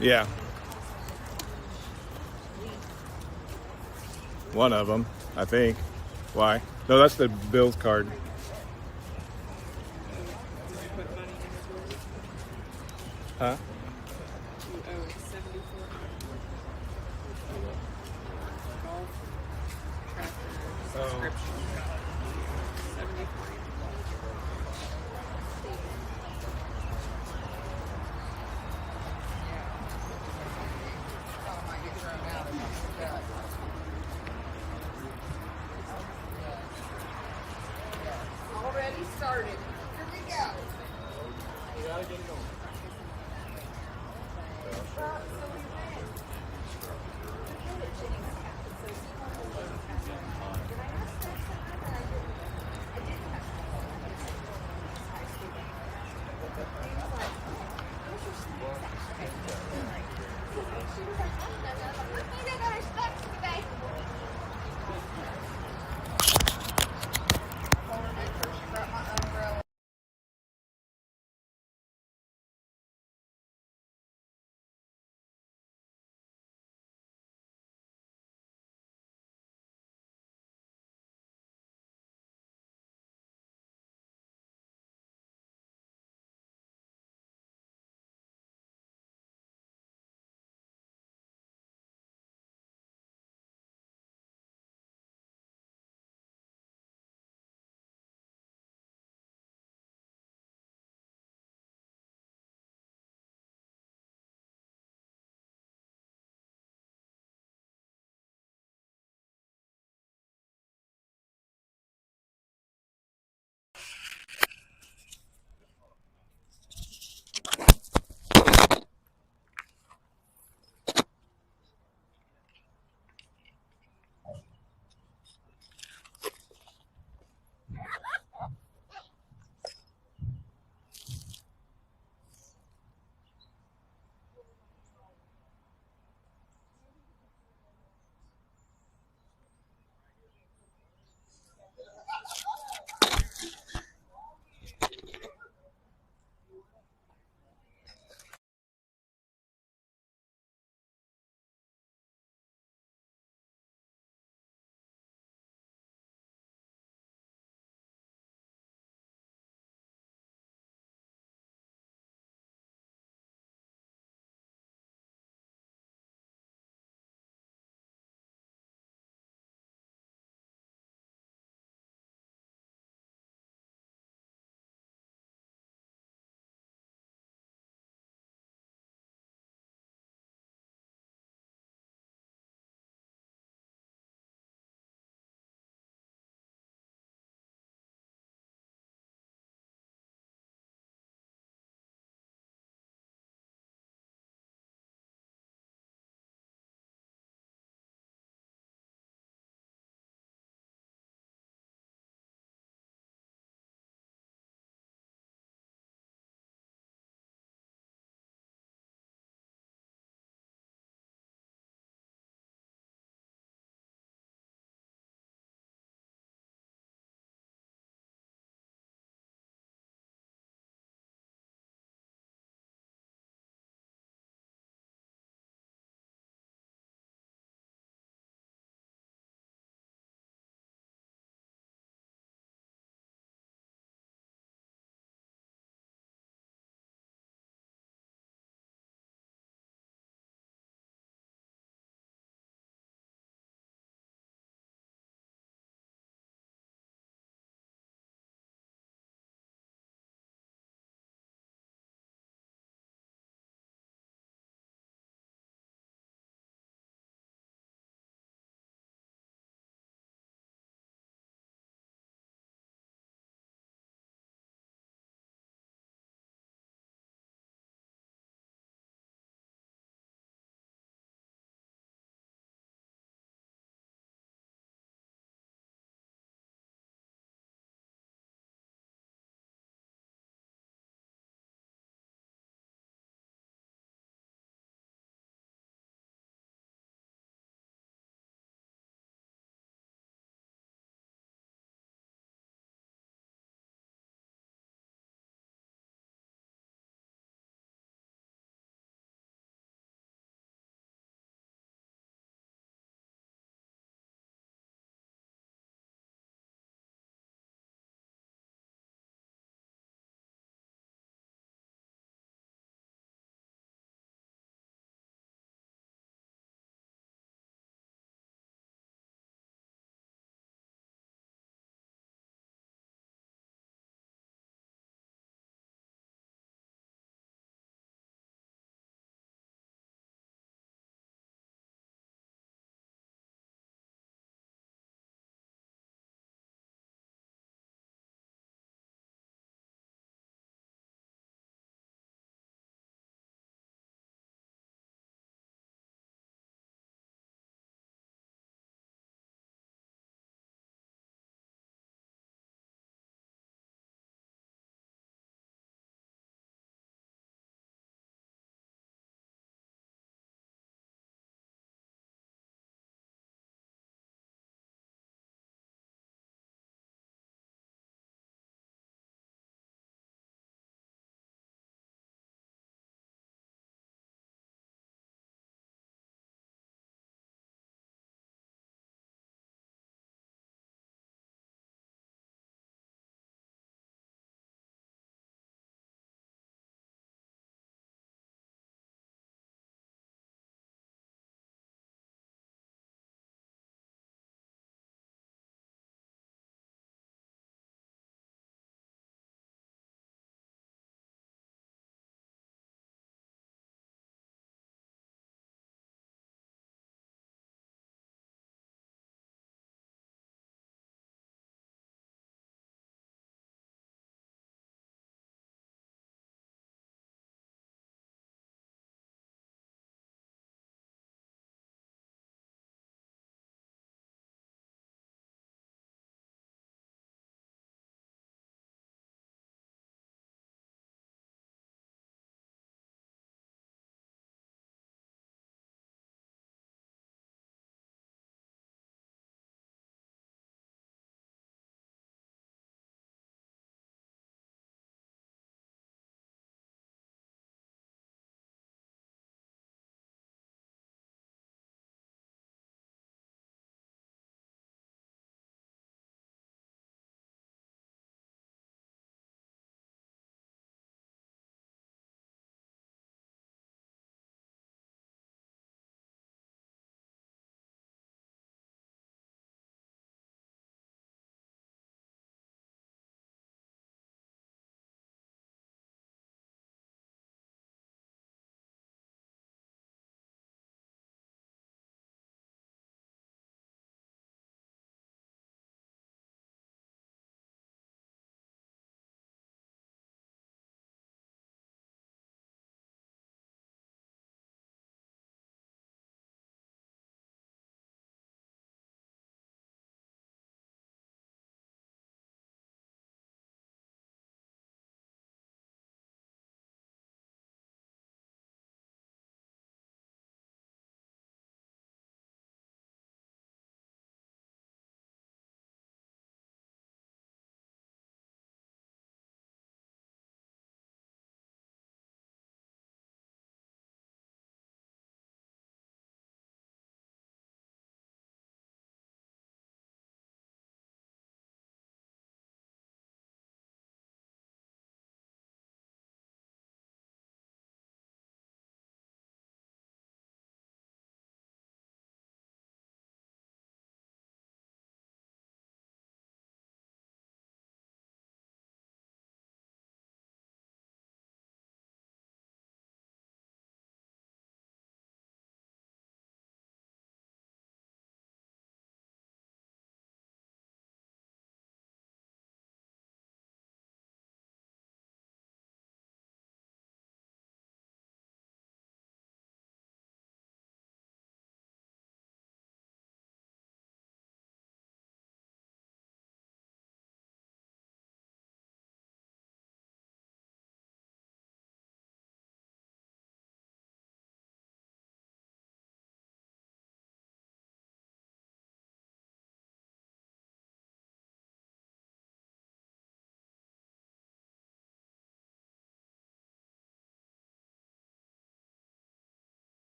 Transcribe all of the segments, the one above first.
Yeah. One of them, I think. Why? No, that's the Bills card. Huh? You owe 74. Golf tractor subscription. 74. Already started. Here we go. You gotta get it going. Well, so we went. We did it, Jenny's.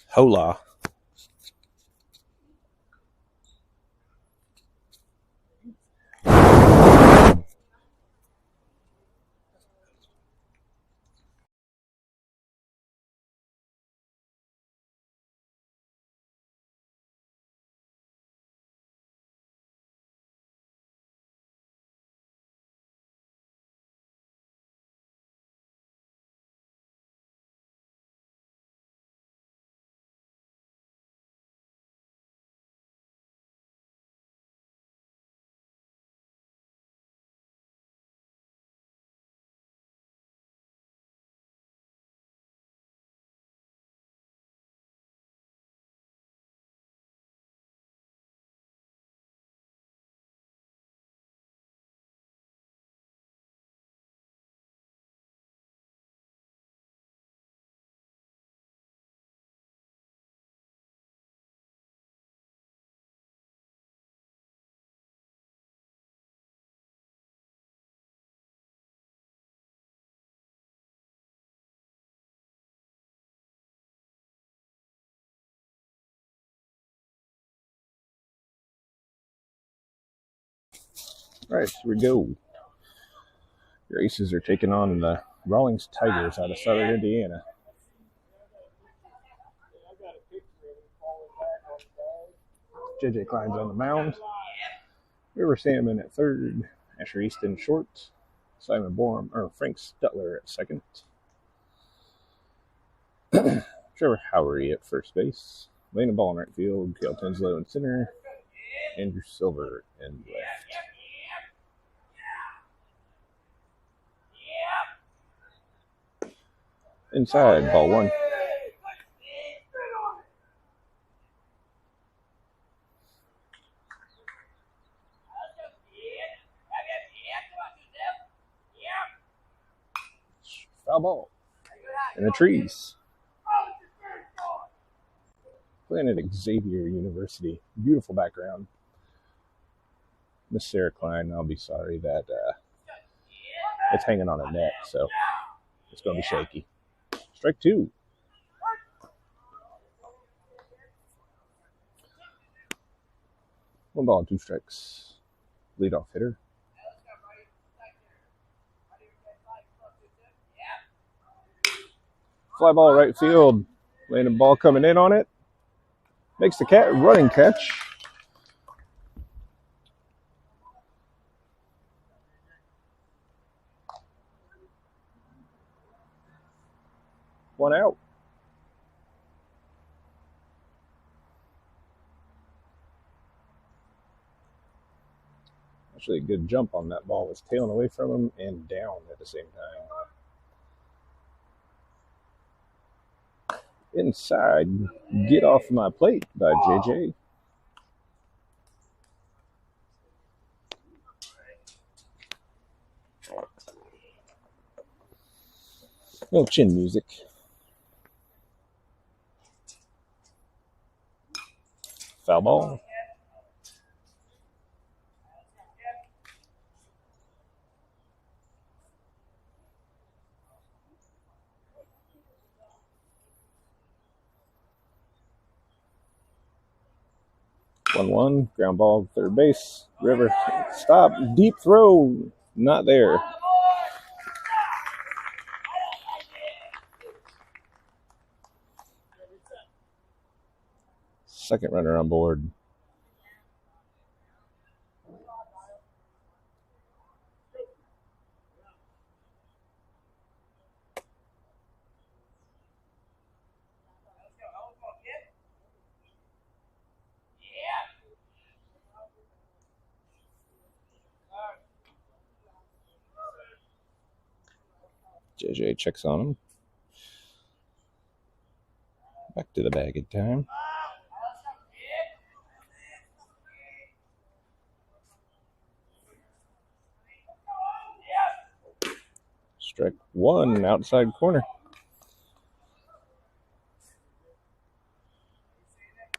Hola. All right, here we go. Your Aces are taking on the Rawlings Tigers out of Southern Indiana. JJ Klein's on the mound. River Salmon at third. Asher Easton short. Simon Borum or Frank Stutler at second. Trevor Howery at first base. Lane Ball in right field. Cale Tinslow in center. Andrew Silver in left. Inside, ball one. Foul ball. In the trees. Playing at Xavier University. Beautiful background. Miss Sarah Klein, I'll be sorry that it's hanging on a net, so it's going to be shaky. Strike two. One ball, two strikes. Leadoff hitter. Fly ball right field. Landing ball coming in on it. Makes the running catch. One out. Actually, a good jump on that ball. Was tailing away from him and down at the same time. Inside, get off my plate by JJ. No chin music. Foul ball. One, ground ball, third base. River, stop, deep throw, not there. Second runner on board. JJ checks on him. Back to the bag in time. Strike one, outside corner.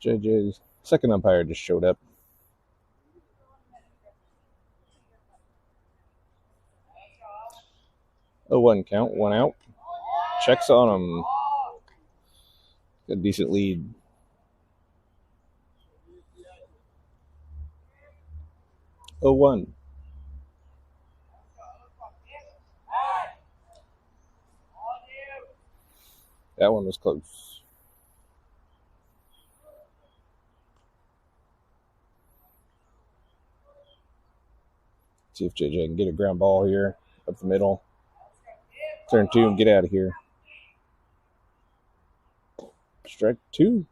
JJ's second umpire just showed up. 0-1 count, one out. Checks on him. Got a decent lead. Oh, 1. That one was close. See if JJ can get a ground ball here up the middle. Turn 2 and get out of here. Strike 2.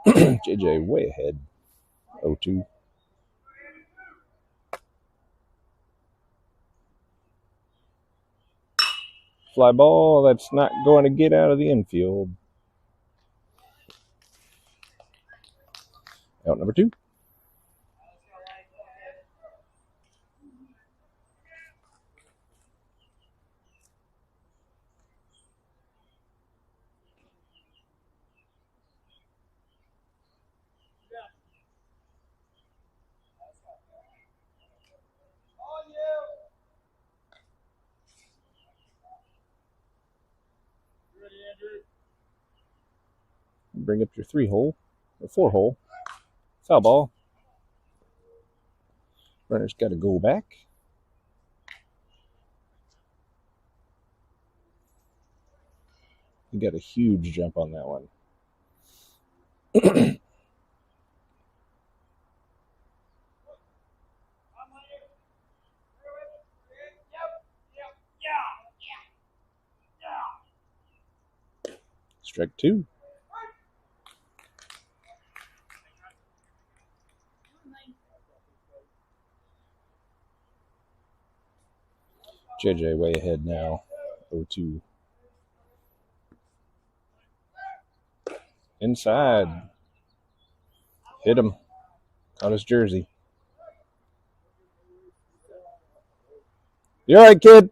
JJ way ahead. 0-2. Fly ball, that's not going to get out of the infield. Out number 2. Bring up your 3-hole or 4-hole. Foul ball. Runner's got to go back. He got a huge jump on that one. Strike 2. JJ way ahead now. 0-2. Inside. Hit him. Caught his jersey. You all right, kid?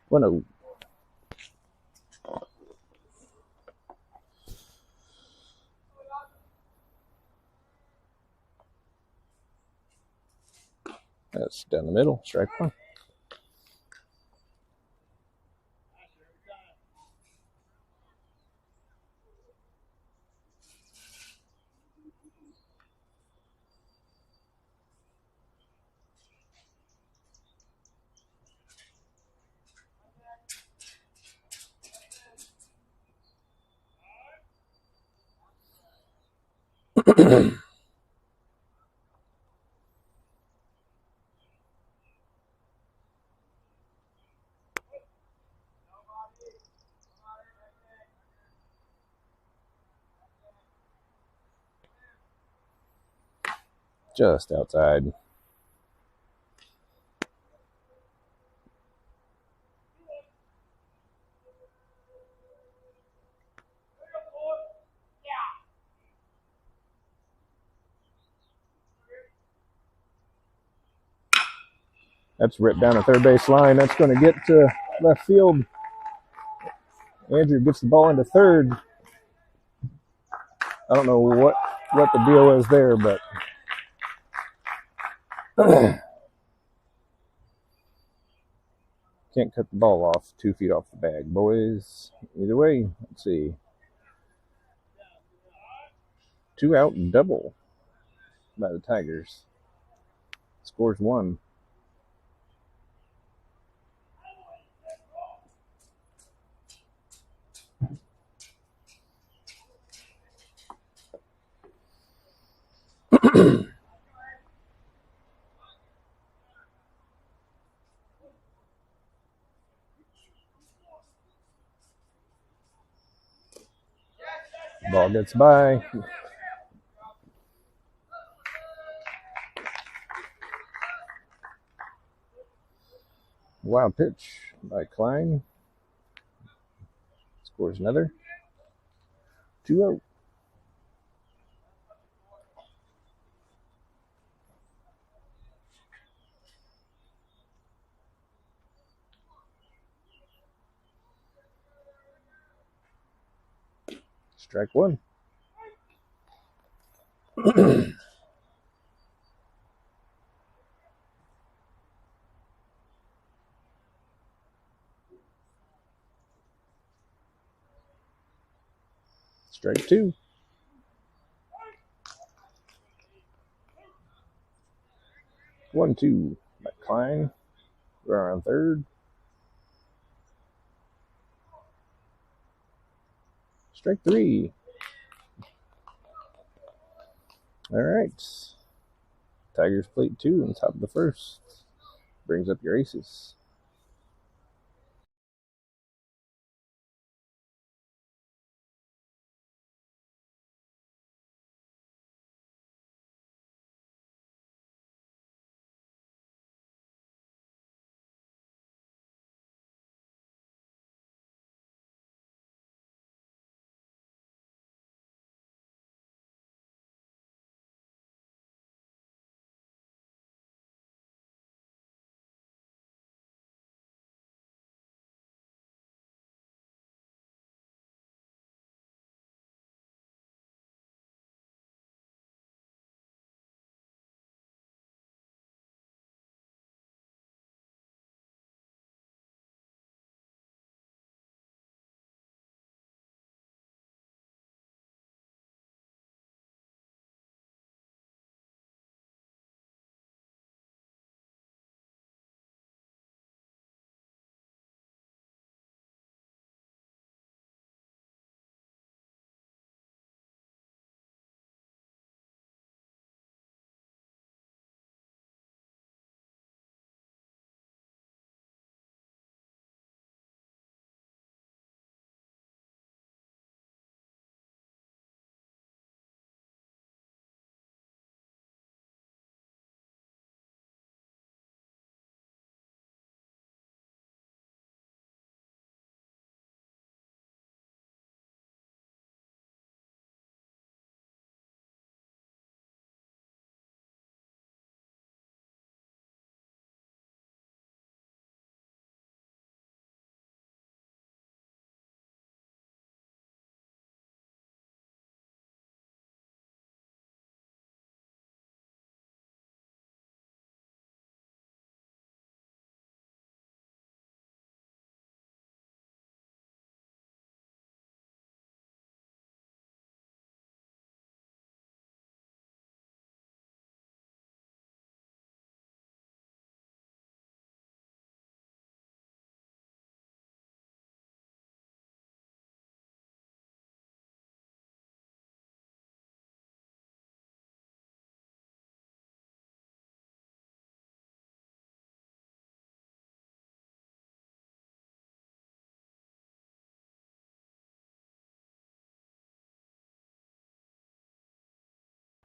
Well, no. That's down the middle. Strike 1. Just outside. That's ripped down the third base line. That's going to get to left field. Andrew gets the ball into third. I don't know what the deal is there, but can't cut the ball off 2 feet off the bag, boys. Either way, let's see. 2 out double by the Tigers. Scores 1. Ball gets by. Wild pitch by Klein. Scores another. 2-0. Strike one. Strike two. 1-2 by Klein. We're on third. Strike three. All right. Tigers plate 2 on top of the first. Brings up your aces.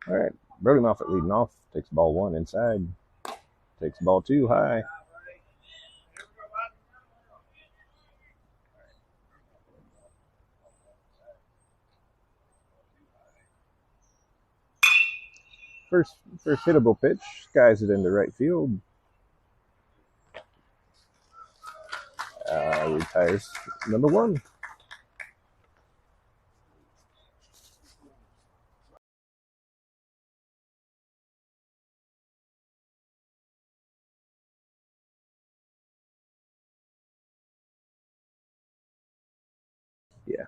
All right. Wrote him off at leading off. Takes ball 1 inside. Takes ball 2 high. First hittable pitch. Skies it into right field. Retires number 1. Yeah.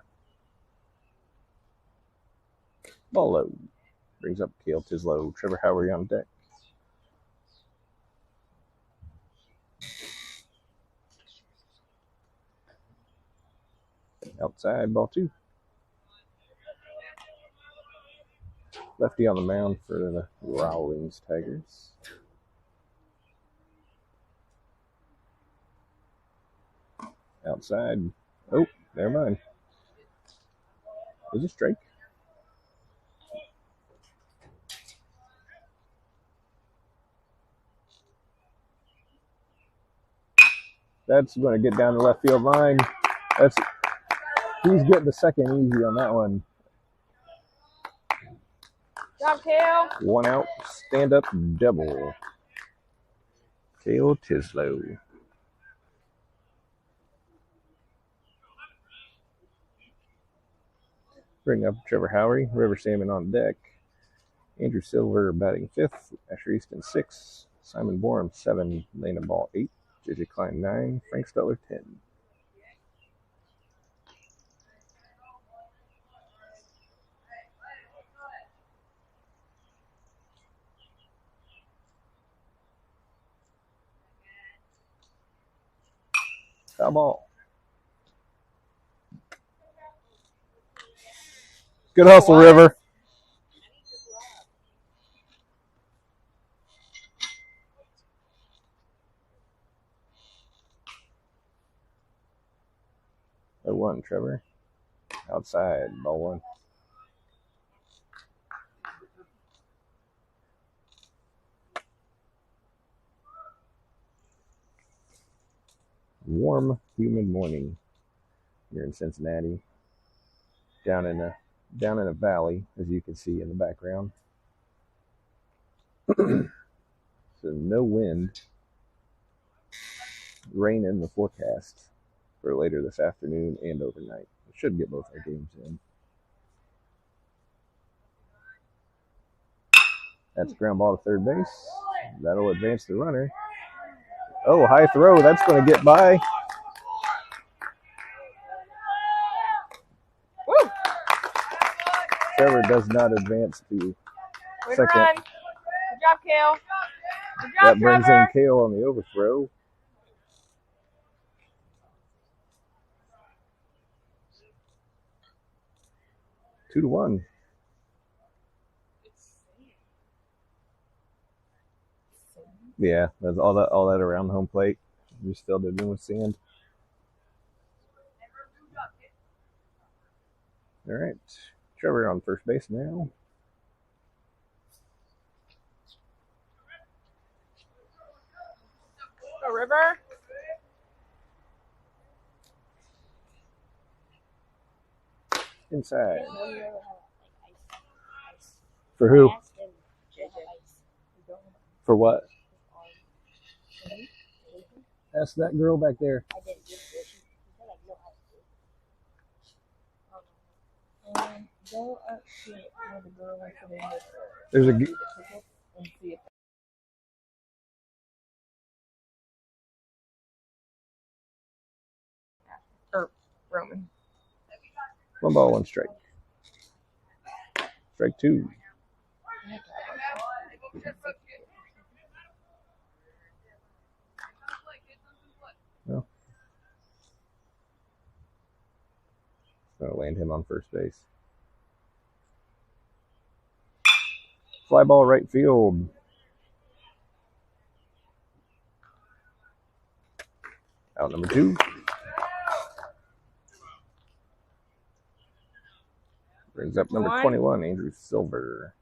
Ball low. Brings up Cale Tislow. Trevor Howard on deck. Outside, ball 2. Lefty on the mound for the Rawlings Tigers. Outside. Oh, never mind. Is it strike? That's going to get down the left field line. He's getting the second easy on that one. Job, Kale. 1 out, stand up double. Kale Tislow. Bring up Trevor Howery, River Salmon on deck. Andrew Silver batting 5th, Asher Easton 6, Simon Borum 7, Lana Ball 8, JJ Klein 9, Frank Steller 10. Foul ball. Good hustle, River. Oh, 1, Trevor. Outside, ball 1. Warm, humid morning here in Cincinnati. Down in a valley, as you can see in the background. So no wind. Rain in the forecast for later this afternoon and overnight. We should get both our games in. That's a ground ball to third base. That'll advance the runner. Oh, high throw. That's going to get by. Woo! Trevor does not advance to Good second. run. Good job, Kale. Good job, That brings Trevor. in Kale on the overthrow. Two to 1. Yeah, that's all that around home plate. Just filled it in with sand. All right, Trevor on first base now. Go, River. Inside. For who? For what? Ask that girl back there. Go up to where the girl wants to in There's a. and see if or Roman. 1 ball, 1 strike. Strike 2. No. Gonna land him on first base. Fly ball right field. Out number 2. Brings up number 21, Andrew Silver.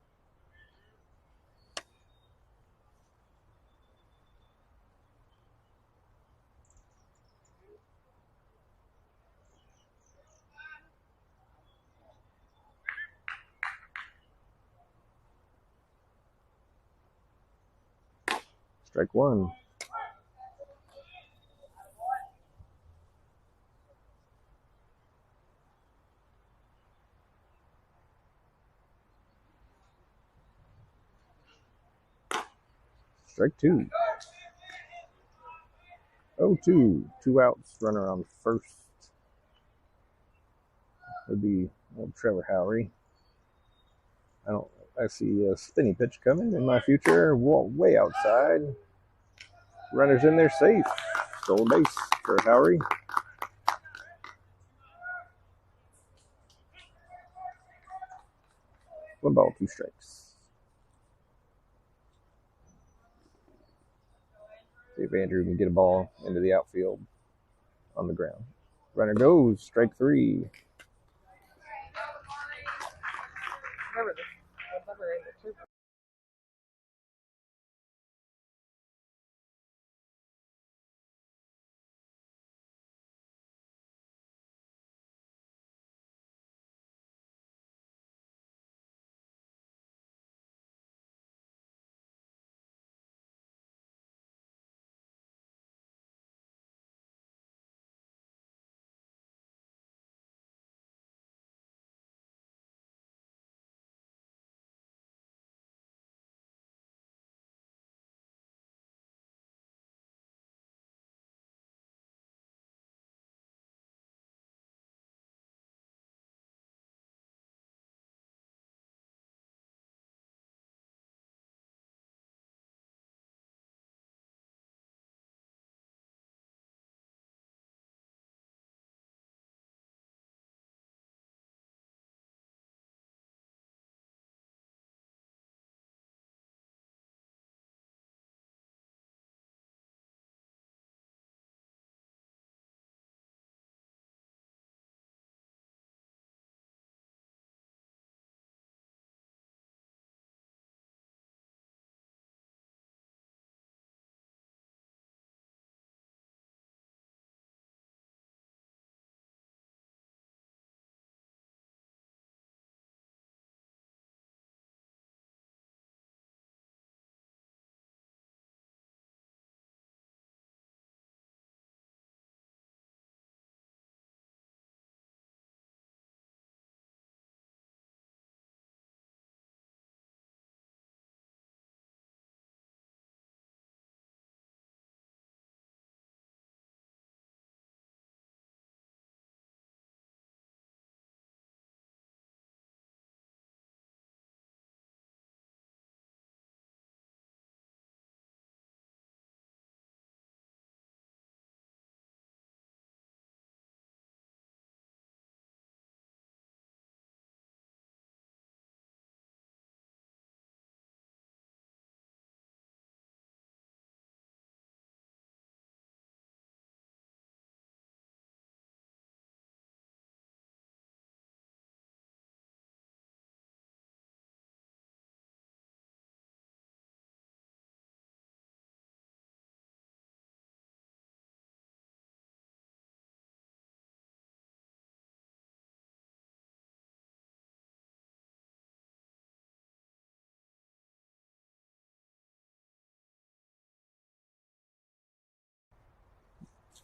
Strike 1. Strike 2. 0-2. 2 outs. Runner on first. Would be old Trevor Howery. I see a spinny pitch coming in my future. Way outside. Runner's in there safe. Stolen base for Howery. One ball, 2 strikes. See if Andrew can get a ball into the outfield on the ground. Runner goes. Strike 3.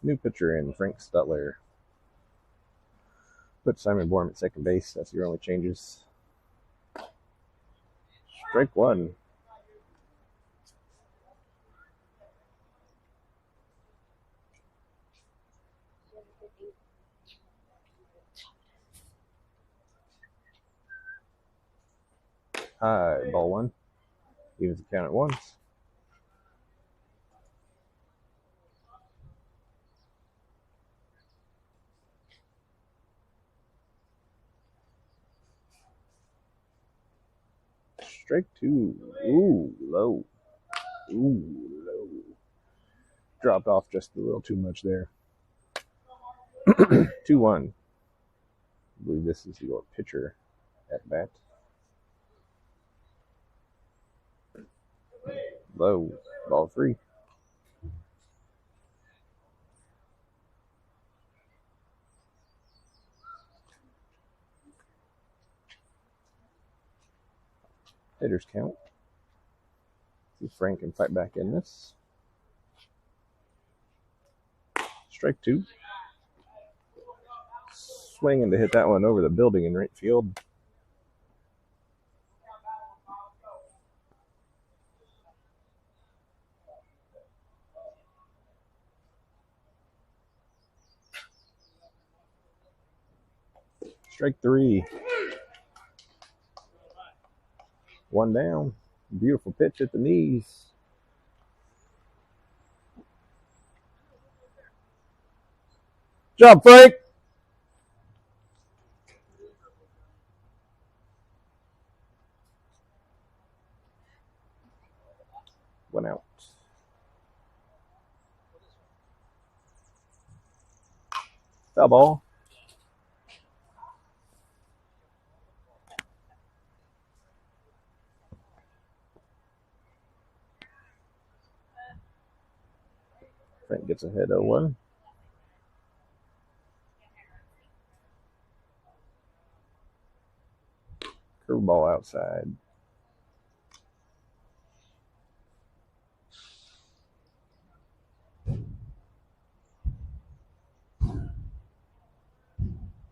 New pitcher in, Frank Stutler. Put Simon Bourne at second base. That's your only changes. Strike one. High, ball one. Evens the count at once. Strike two. Ooh, low. Ooh, low. Dropped off just a little too much there. 2-1. I believe this is your pitcher at bat. Low. Ball three. Hitters count. See if Frank can fight back in this. Strike two. Swinging to hit that one over the building in right field. Strike three. One down. Beautiful pitch at the knees. Job, Frank. One out. Foul ball. Frank gets ahead 0-1. Curveball outside.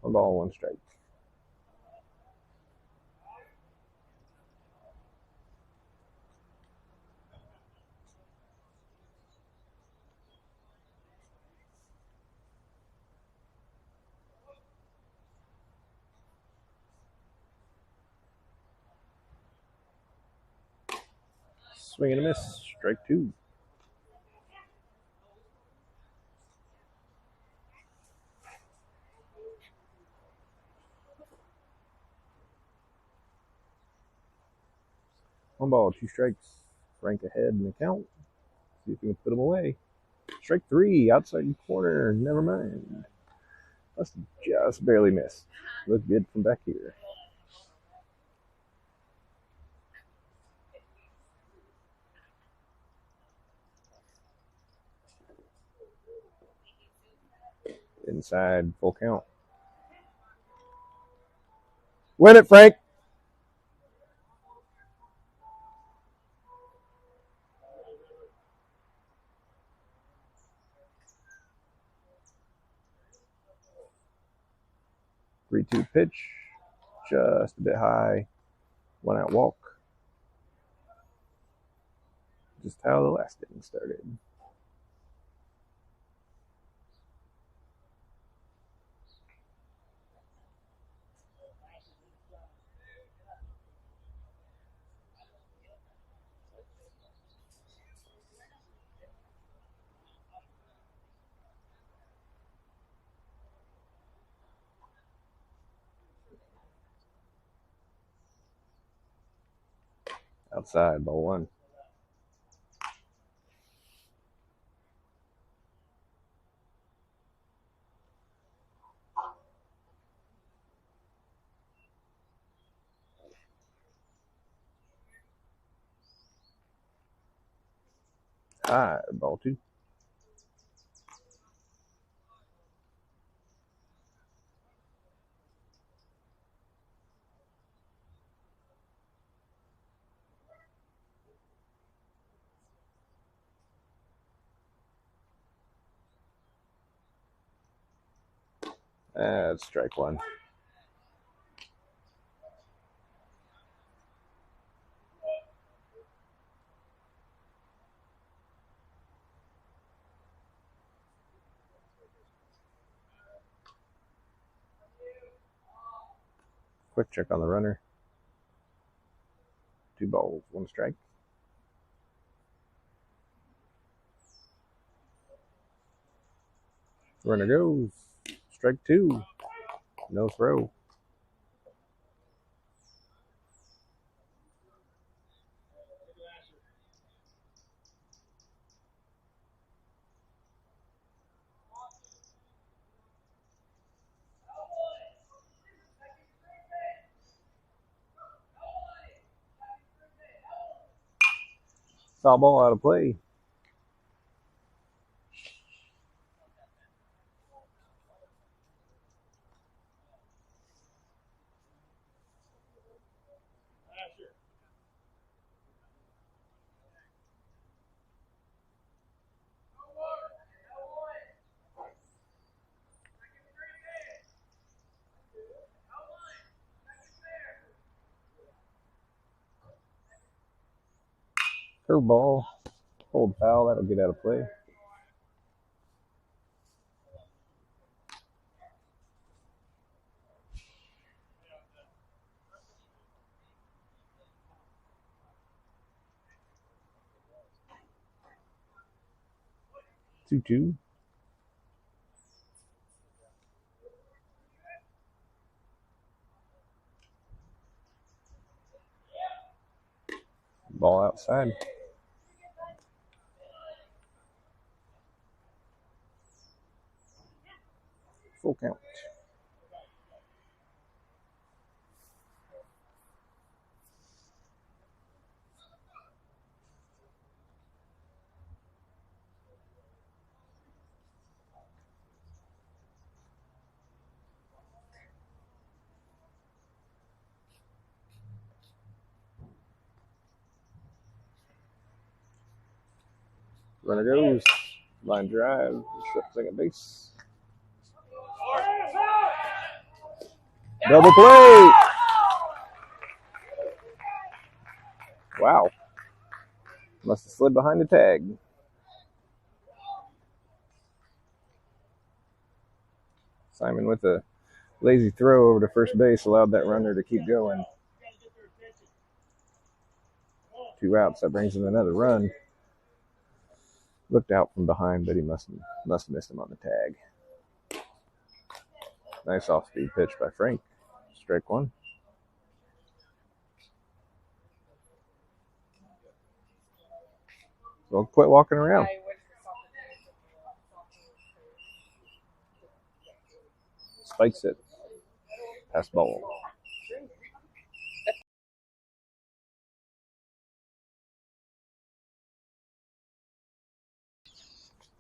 One ball, one strike. Swing and a miss. Strike two. One ball, two strikes. Frank ahead in the count. See if he can put him away. Strike three, outside corner. Never mind. Must just barely missed. Look good from back here. Inside, full count. Win it, Frank. Three-two pitch, just a bit high. One out walk. Just how the last inning started. Outside, ball one. High, ball two. That's strike one. Quick check on the runner. 2 balls, 1 strike. Runner goes. Strike 2. No throw. Foul ball out of play. Curveball. Hold foul. That'll get out of play. Two. Ball outside. Full count. Runner goes. Line drive. Second base. Double play. Wow. Must have slid behind the tag. Simon with a lazy throw over to first base allowed that runner to keep going. 2 outs. That brings in another run. Looked out from behind, but he must have missed him on the tag. Nice off-speed pitch by Frank. Strike 1. Well, quit walking around. Spikes it. Pass ball.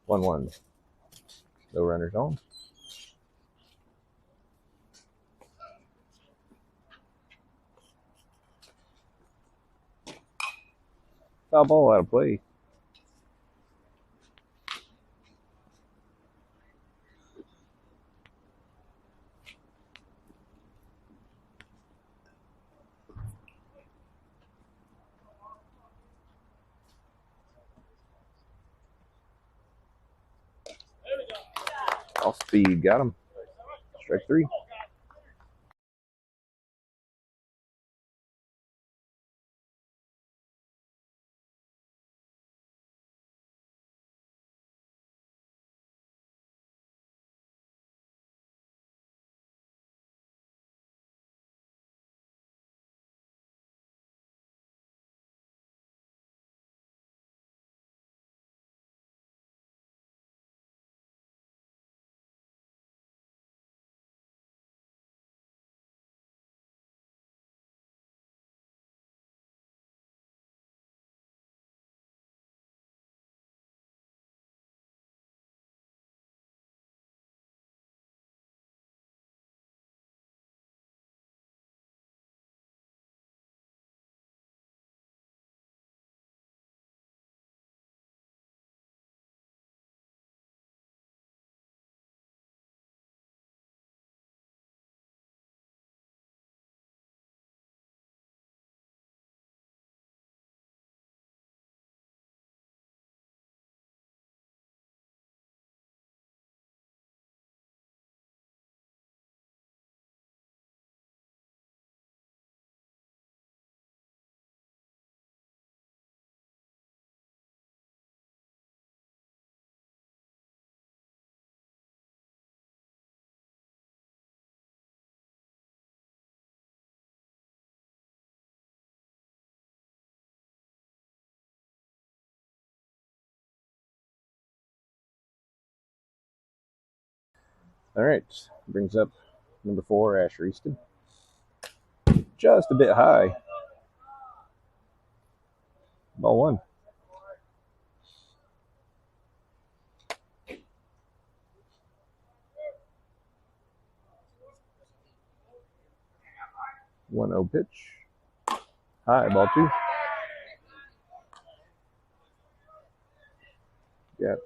One. No runners on. Foul ball out of play. Off speed, got him. Strike 3. All right, brings up number 4, Asher Easton. Just a bit high. Ball 1. One 0 pitch. High, ball 2. Got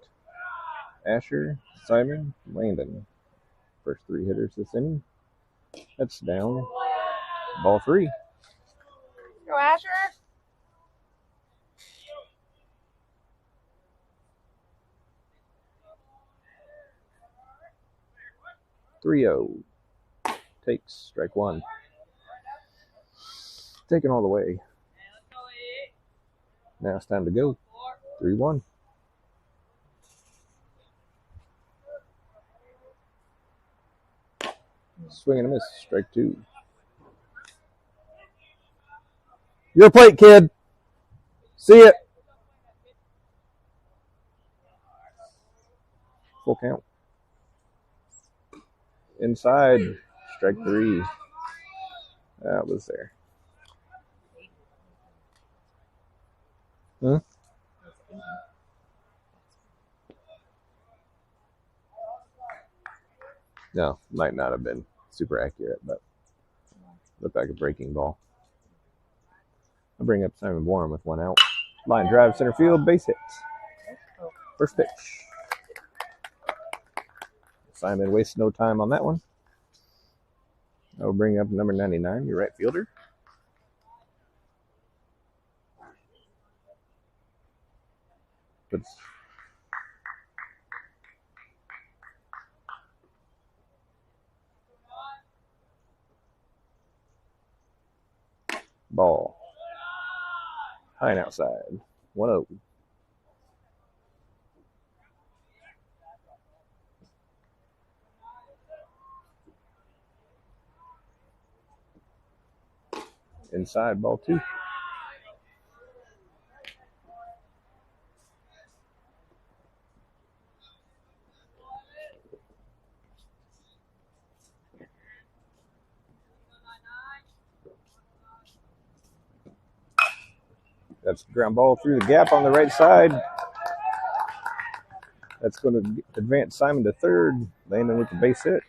Asher, Simon, Landon. First 3 hitters this inning. That's down. Ball 3. Go, Asher. 3-0. Takes strike 1. Taken all the way. Now it's time to go. 3-1. Swing and a miss. Strike 2. Your plate, kid. See it. Full count. Inside. Strike 3. That was there. Huh? No, might not have been super accurate, but looked like a breaking ball. I'll bring up Simon Bourne with 1 out. Line drive, center field, base hit. First pitch. Simon wastes no time on that one. I'll bring up number 99, your right fielder. Puts ball. High and outside. 1-0. Inside, ball 2. That's ground ball through the gap on the right side. That's going to advance Simon to third. Landon with the base hit.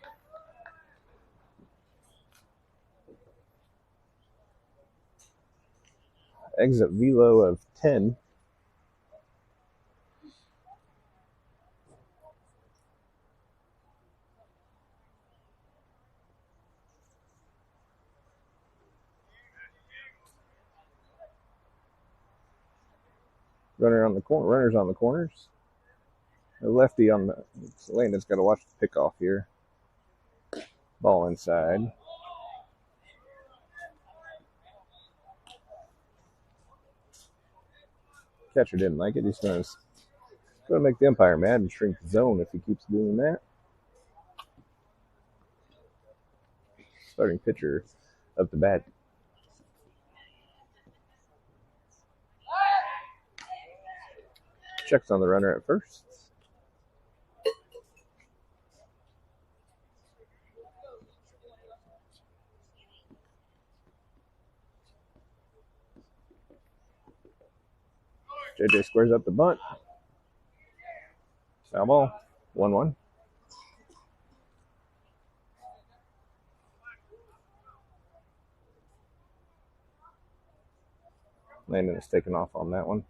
Exit velo of 10. Runners on the corners. The lefty on the Landon's got to watch the pickoff here. Ball inside. Catcher didn't like it. He's going to make the umpire mad and shrink the zone if he keeps doing that. Starting pitcher up the bat. Checks on the runner at first. JJ squares up the bunt. Foul ball. 1-1. Landon is taken off on that one.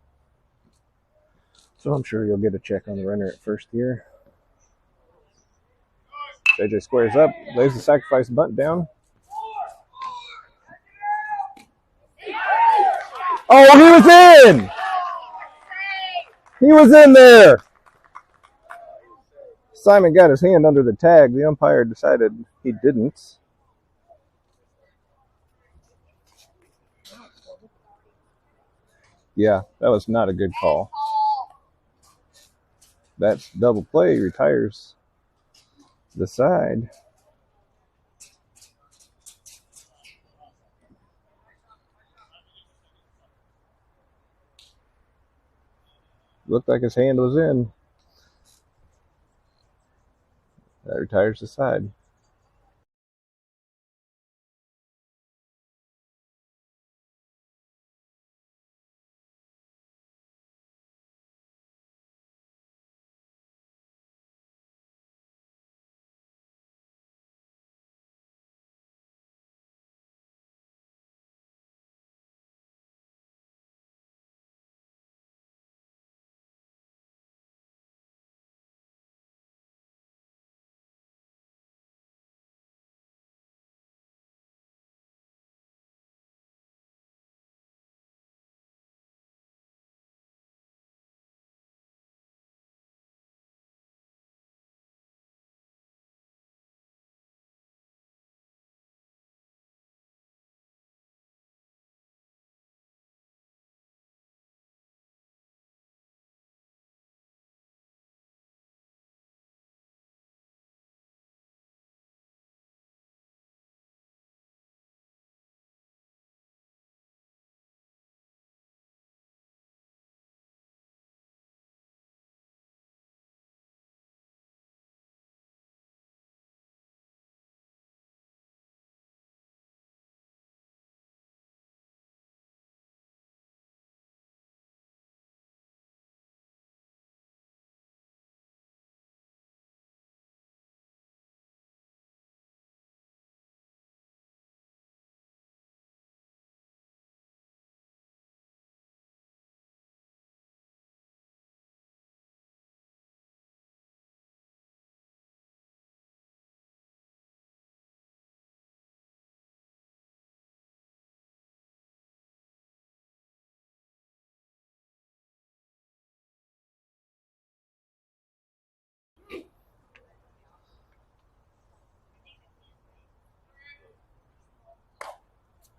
So I'm sure you'll get a check on the runner at first here. JJ squares up, lays the sacrifice bunt down. Oh, he was in! He was in there! Simon got his hand under the tag. The umpire decided he didn't. Yeah, that was not a good call. That's double play, retires the side. Looked like his hand was in. That retires the side.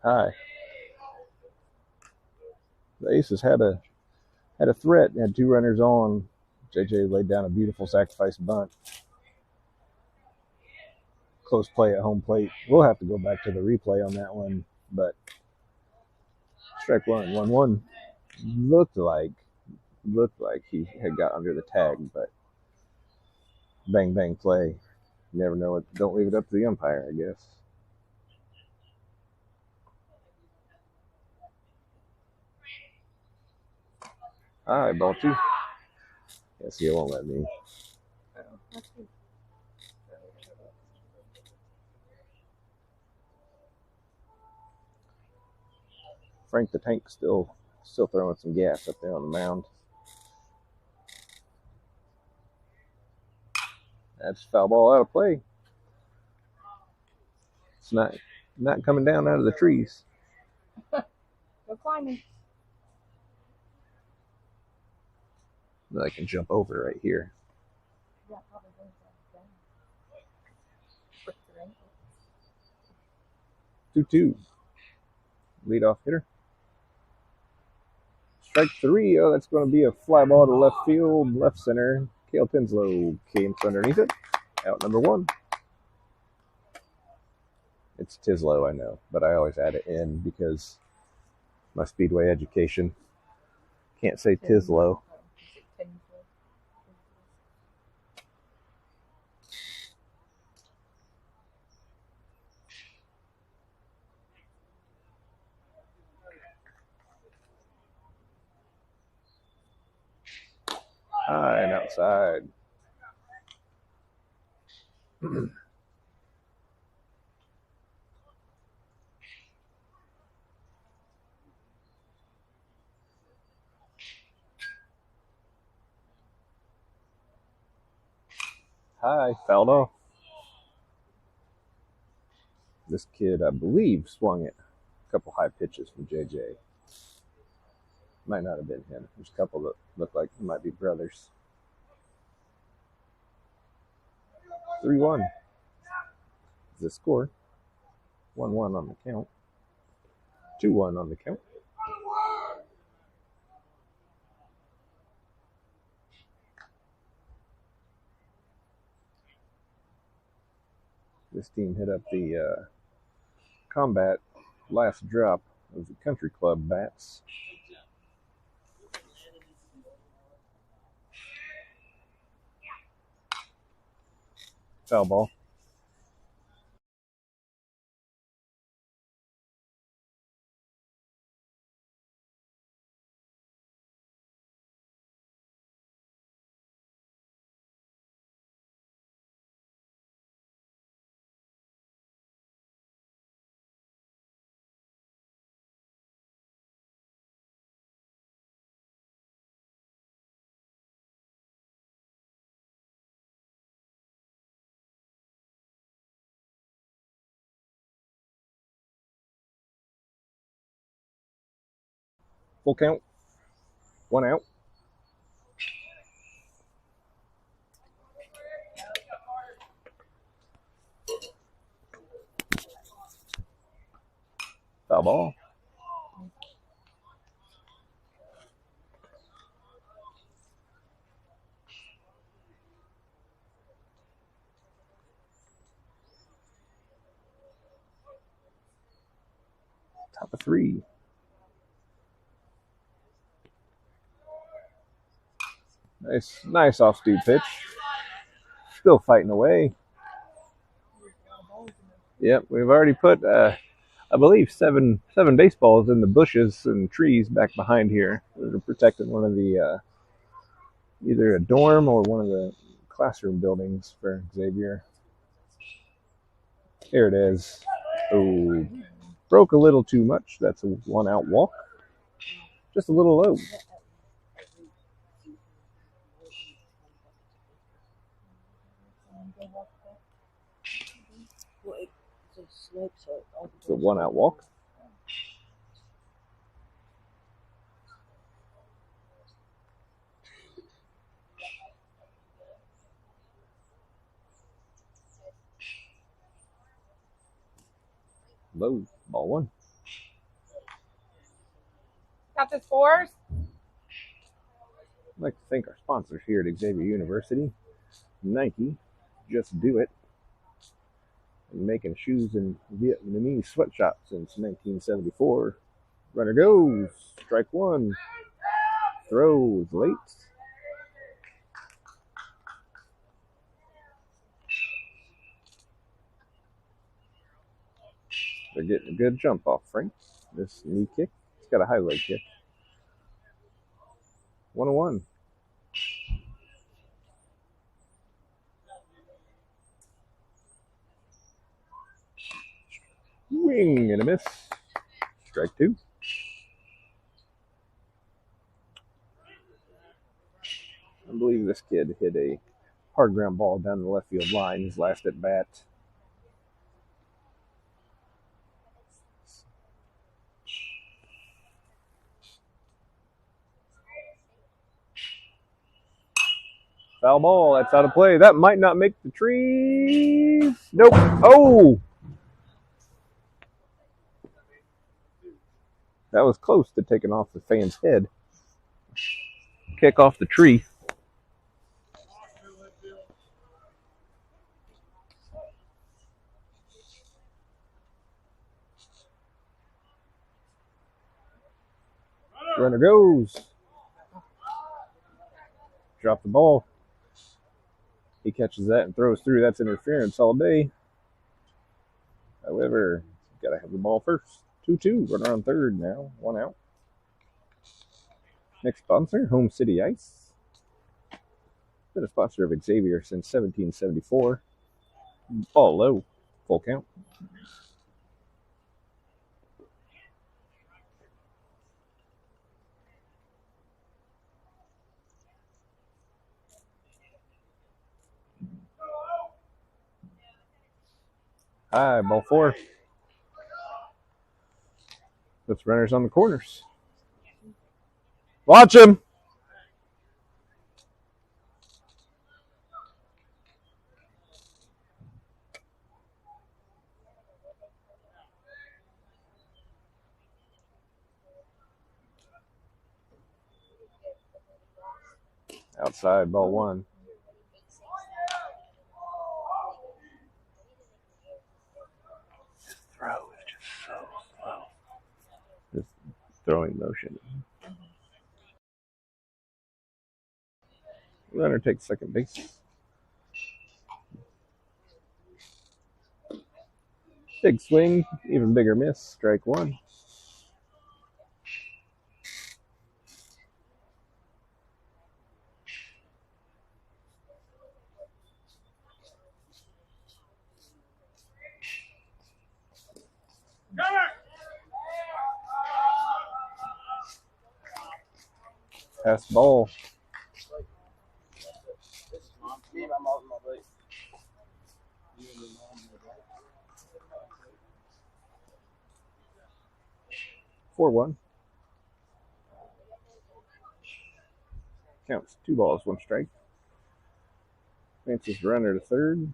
Hi. The Aces had a threat, had 2 runners on. JJ laid down a beautiful sacrifice bunt. Close play at home plate. We'll have to go back to the replay on that one, but strike one, 1-1. Looked like he had got under the tag, but bang bang play. You never know it. Don't leave it up to the umpire, I guess. Hi, ball 2. Yeah, see, it won't let me. Frank the Tank still throwing some gas up there on the mound. That's foul ball out of play. It's not coming down out of the trees. Go climbing. But I can jump over right here. Yeah, probably going to 2-2. Leadoff hitter. Strike 3. Oh, that's going to be a fly ball to left field, left center. Cale Tinslow came underneath it. Out number 1. It's Tislow, I know, but I always add it in because my Speedway education. Can't say Tislow. High and outside. High, fouled off. This kid, I believe, swung it. A couple high pitches from JJ. Might not have been him. There's a couple that look like might be brothers. 3-1 is the score. 1-1 on the count. 2-1 on the count. This team hit up the combat last drop of the country club bats. Foul ball. Full count. 1 out. Foul ball. Top of 3. Nice off speed pitch. Still fighting away. Yep, we've already put, I believe, seven baseballs in the bushes and trees back behind here that are protecting one of the, either a dorm or one of the classroom buildings for Xavier. There it is. Oh, broke a little too much. That's a 1 out walk. Just a little low. It's a 1 out walk. Low. Ball 1. Got the scores? I'd like to thank our sponsors here at Xavier University. Nike, Just Do It, and making shoes in Vietnamese sweatshops since 1974. Runner goes. Strike 1. Throws late. They're getting a good jump off Frank. This knee kick. It's got a high leg kick. 101. Swing and a miss. Strike 2. I believe this kid hit a hard ground ball down the left field line his last at bat. Foul ball. That's out of play. That might not make the trees. Nope. Oh! That was close to taking off the fan's head. Kick off the tree. Runner goes. Drop the ball. He catches that and throws through. That's interference all day. However, got to have the ball first. 2-2. Runner on third now. 1 out. Next sponsor, Home City Ice. Been a sponsor of Xavier since 1774. Ball low. Full count. High, ball 4. Puts runners on the corners. Watch him. Outside, ball 1. Throw is just so slow. Just throwing motion. Runner takes second base. Big swing, even bigger miss. Strike one. Pass ball. Four one. Counts 2 balls, 1 strike. Advances runner to third.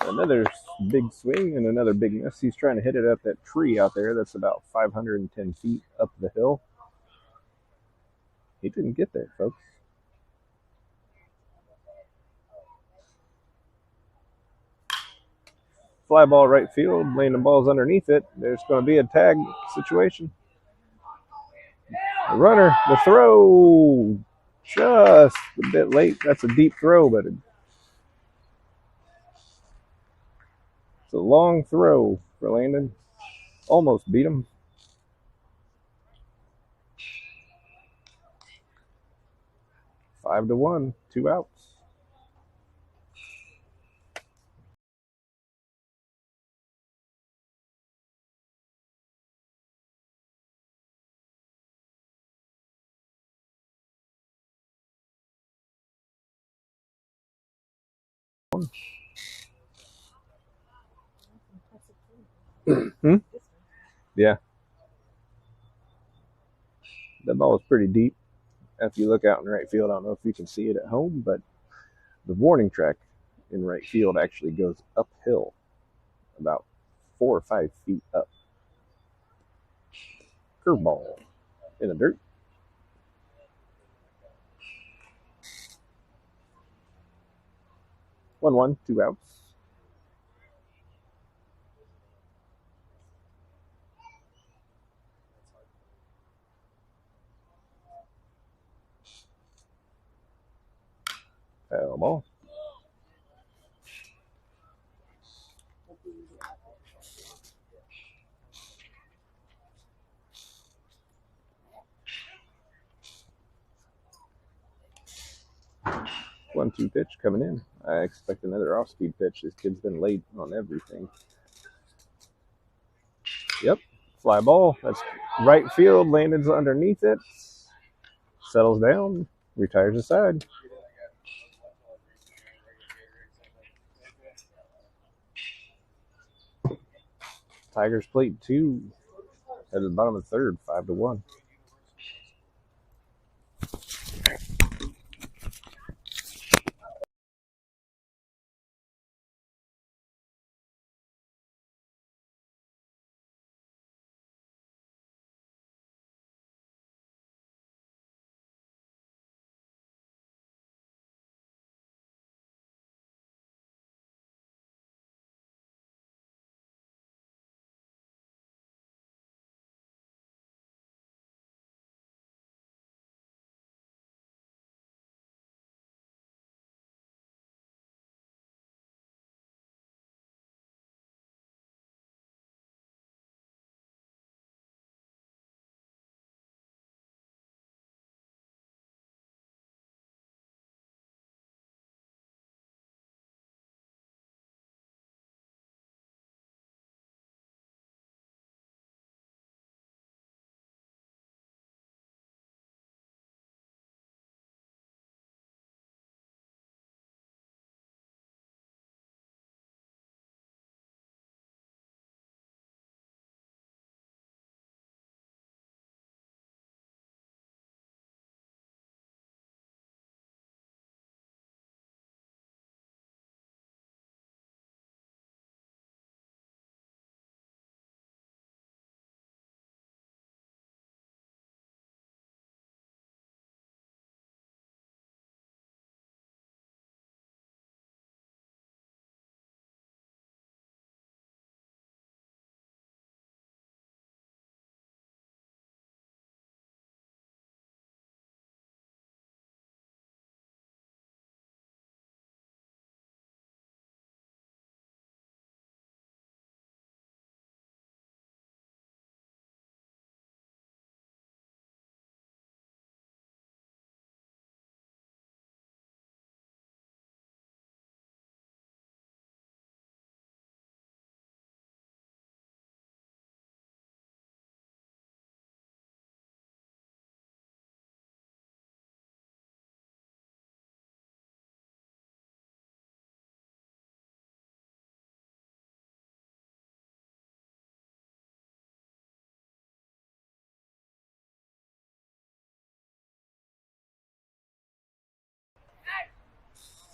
Another big swing and another big miss. He's trying to hit it up that tree out there that's about 510 feet up the hill. He didn't get there, folks. Fly ball right field, laying the balls underneath it. There's going to be a tag situation. The runner, the throw, just a bit late. That's a deep throw, but it's a long throw for Landon. Almost beat him. 5-1, 2 outs. Yeah. That ball is pretty deep. If you look out in right field, I don't know if you can see it at home, but the warning track in right field actually goes uphill about 4 or 5 feet up. Curveball in the dirt. 1-1, 2 outs. Foul ball. One-two pitch coming in. I expect another off-speed pitch. This kid's been late on everything. Yep, fly ball. That's right field. Landon's underneath it. Settles down. Retires aside. Tigers played 2 at the bottom of the third, 5-1.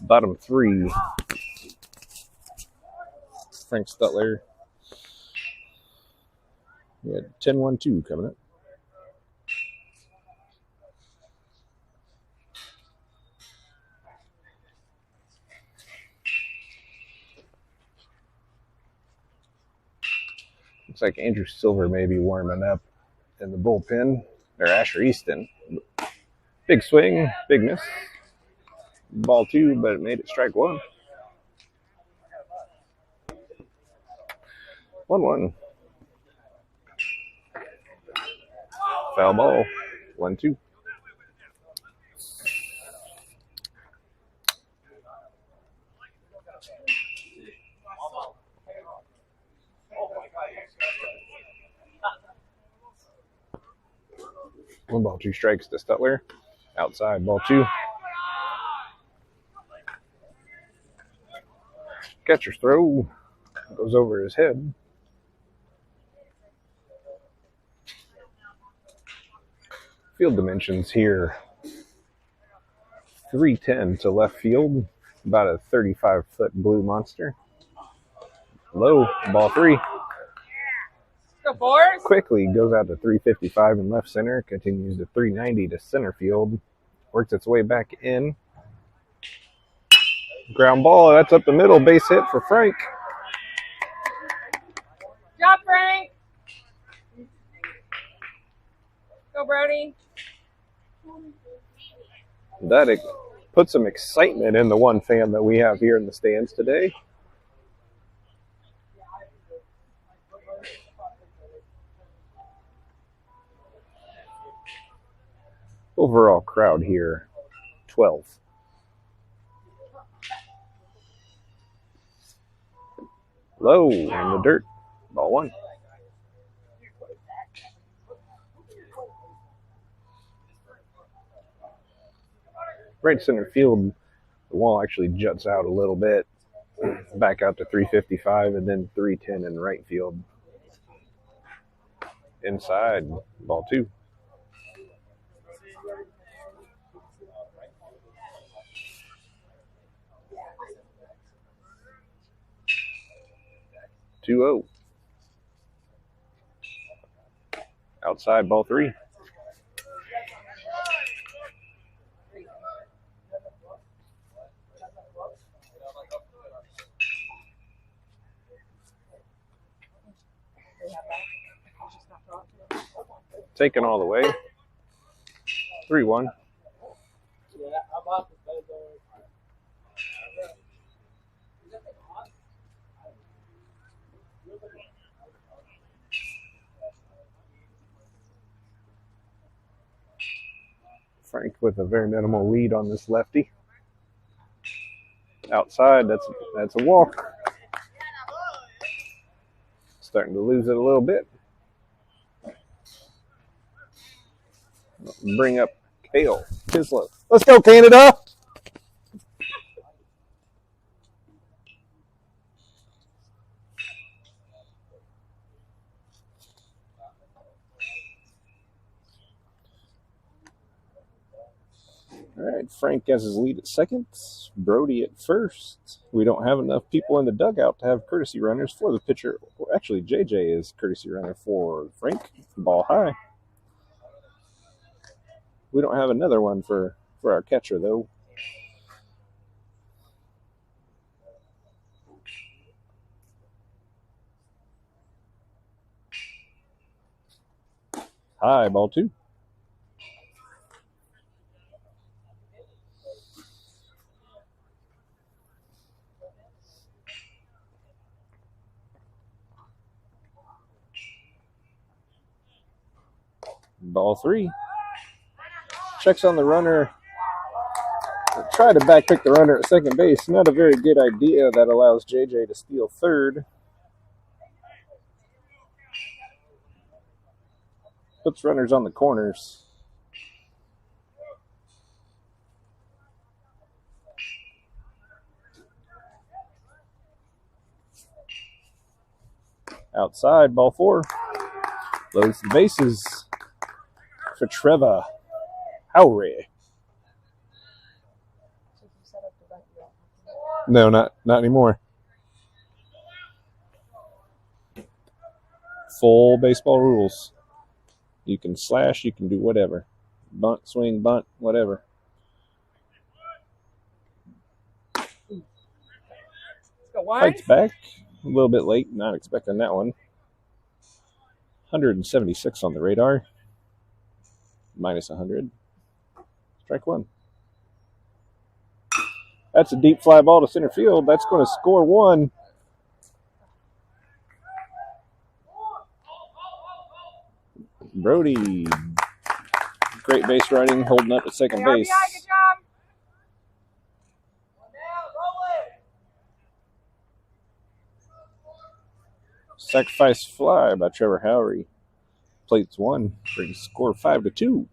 Bottom 3. Frank Stutler. We had 10-1-2 coming up. Looks like Andrew Silver may be warming up in the bullpen. Or Asher Easton. Big swing, big miss. Ball 2, but it made it strike 1. 1-1. Foul ball. 1-2. One ball, 2 strikes to Stutler. Outside, ball 2. Catcher's throw goes over his head. Field dimensions here. 310 to left field. About a 35-foot blue monster. Low, ball 3. Go Boars. Quickly goes out to 355 in left center. Continues to 390 to center field. Works its way back in. Ground ball. That's up the middle. Base hit for Frank. Job, Frank. Go, Brody. That put some excitement in the one fan that we have here in the stands today. Overall crowd here, 12. Low in the dirt, ball 1. Right center field, the wall actually juts out a little bit, back out to 355 and then 310 in right field. Inside, ball 2. Two-0. Outside, ball 3. Taken all the way. 3-1. Frank with a very minimal lead on this lefty. Outside, that's a walk. Starting to lose it a little bit. Bring up Kale Kislow. Let's go, Canada! All right, Frank has his lead at second. Brody at first. We don't have enough people in the dugout to have courtesy runners for the pitcher. Well, actually, JJ is courtesy runner for Frank. Ball high. We don't have another one for our catcher, though. High, ball 2. Ball 3. Checks on the runner. Try to backpick the runner at second base. Not a very good idea. That allows JJ to steal third. Puts runners on the corners. Outside, ball 4. Loads the bases for Trevor Howry. No, not anymore. Full baseball rules. You can slash, you can do whatever. Bunt, swing, bunt, whatever. Fights back. A little bit late, not expecting that one. 176 on the radar. Minus 100. Strike one. That's a deep fly ball to center field. That's going to score one. Brody. Great base running, holding up at second base. Sacrifice fly by Trevor Howery. Plates one. Brings score 5-2.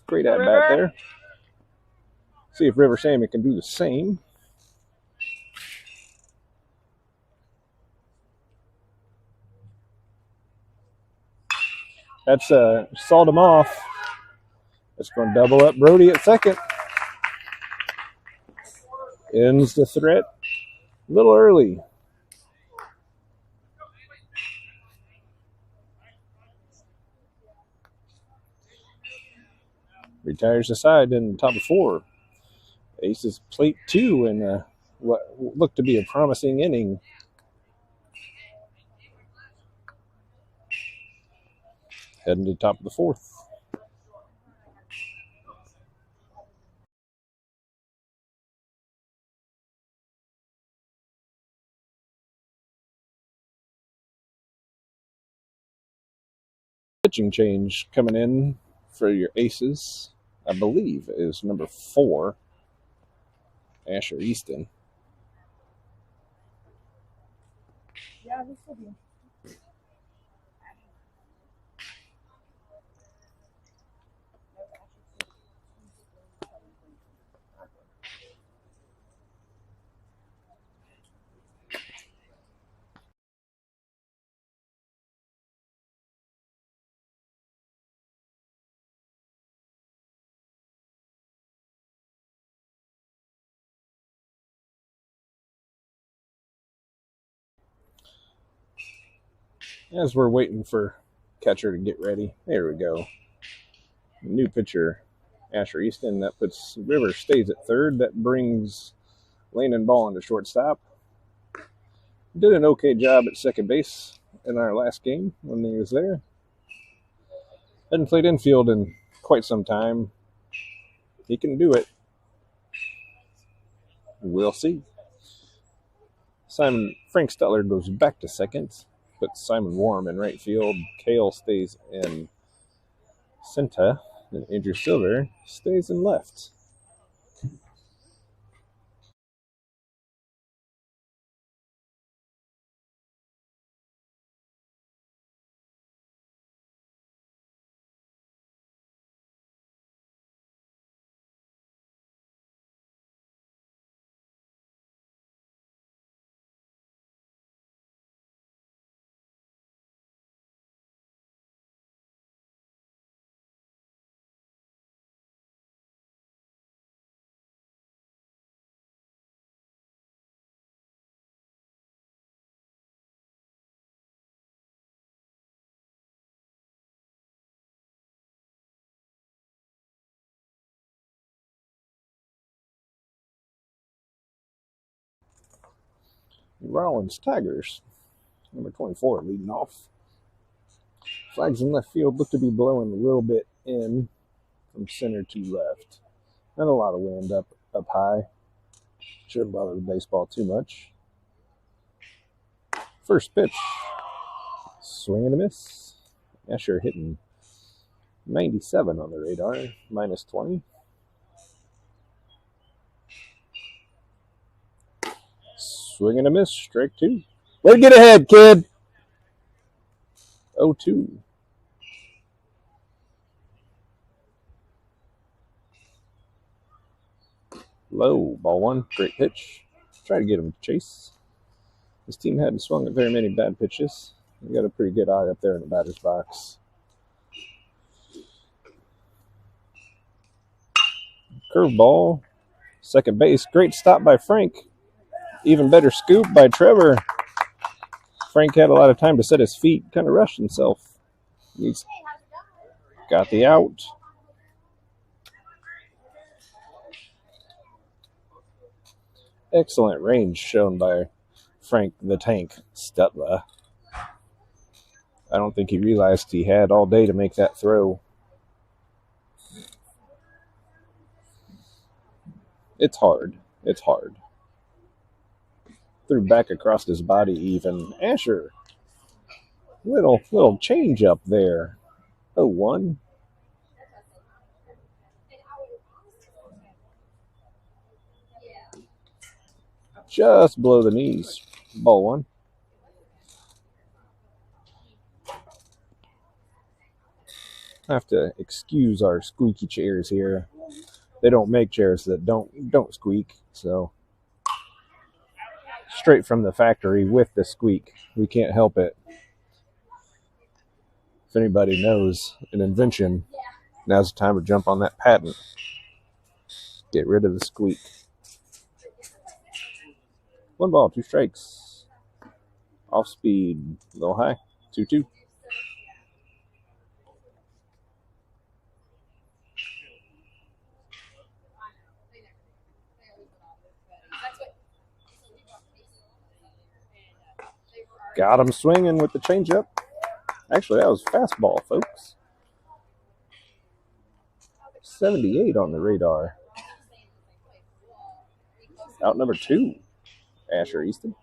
Great at bat there. See if River Sammy can do the same. That's sawed him off. That's going to double up Brody at second. Ends the threat a little early. Retires the side in the top of 4. Aces plate 2 in what looked to be a promising inning. Heading to the top of the 4th. Pitching change coming in for your Aces, I believe, is number 4, Asher Easton. Yeah, this will be. As we're waiting for catcher to get ready, there we go. New pitcher, Asher Easton. That puts River stays at third. That brings Landon Ball into shortstop. Did an okay job at second base in our last game when he was there. Hadn't played infield in quite some time. He can do it. We'll see. Frank Steller goes back to second. Puts Simon Warm in right field. Kale stays in center. And Andrew Silver stays in left. Rawlings Tigers, number 24, leading off. Flags in left field look to be blowing a little bit in from center to left. Not a lot of wind up high. Shouldn't bother the baseball too much. First pitch. Swing and a miss. Asher hitting 97 on the radar, minus 20. Swing and a miss, strike 2. Way to get ahead, kid. 0-2. Low, ball 1, great pitch. Try to get him to chase. This team hadn't swung at very many bad pitches. They got a pretty good eye up there in the batter's box. Curveball Second base, great stop by Frank. Even better scoop by Trevor. Frank had a lot of time to set his feet, kind of rushed himself. He's got the out. Excellent range shown by Frank the Tank Stutla. I don't think he realized he had all day to make that throw. It's hard. It's hard. Threw back across his body even. Asher. Little change up there. 0-1. Just below the knees. Ball 1. I have to excuse our squeaky chairs here. They don't make chairs that don't squeak, so straight from the factory with the squeak. We can't help it. If anybody knows an invention, now's the time to jump on that patent. Get rid of the squeak. 1 ball, 2 strikes. Off speed, a little high. 2-2. Got him swinging with the changeup. Actually, that was fastball, folks. 78 on the radar. Out number 2, Asher Easton.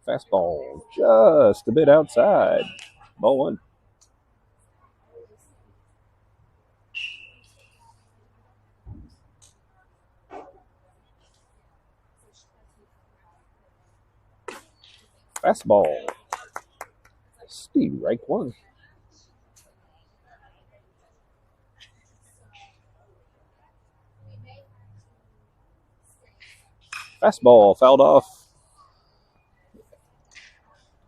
Fastball just a bit outside. Ball 1. Fastball. Strike 1. Fastball fouled off.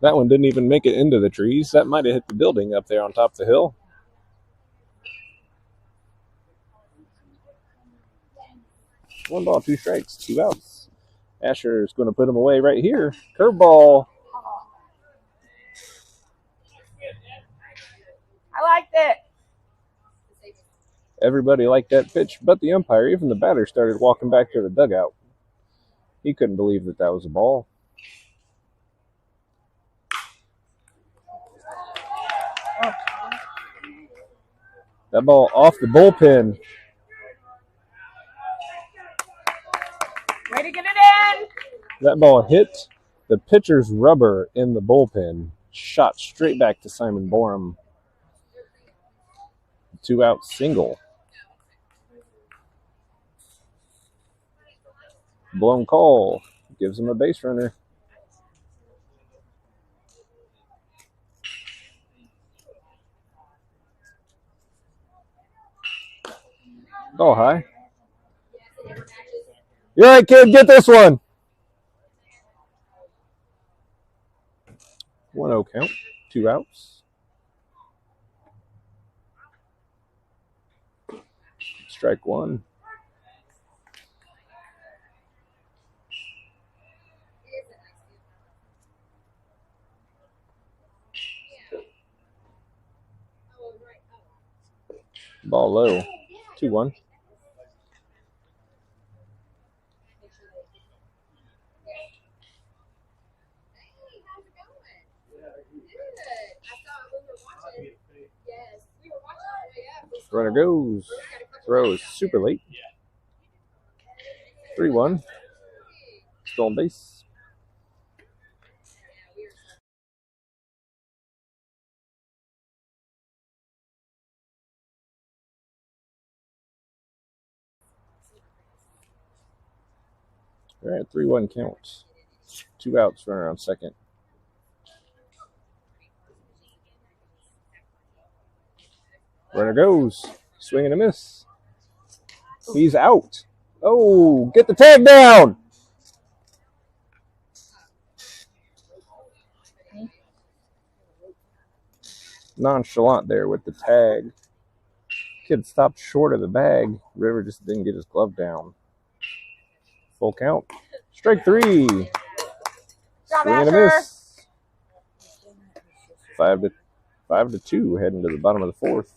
That one didn't even make it into the trees. That might have hit the building up there on top of the hill. One ball, 2 strikes, 2 outs. Asher's going to put him away right here. Curveball. I liked it. Everybody liked that pitch, but the umpire, even the batter, started walking back to the dugout. He couldn't believe that was a ball. That ball off the bullpen. Way to get it in. That ball hit the pitcher's rubber in the bullpen. Shot straight back to Simon Borum. 2-out single. Blown call. Gives him a base runner. Ball high. You're right, kid. Get this one. 1-0 count. 2 outs. Strike 1. Ball low. 2-1. Runner goes. Throws super late. 3-1. Stolen base. All right, 3-1 count. 2 outs, runner on second. Runner goes. Swing and a miss. He's out. Oh, get the tag down. nonchalant there with the tag. Kid stopped short of the bag. River just didn't get his glove down. Full count. Strike 3. Swing and a miss. 5-2 heading to the bottom of the 4th.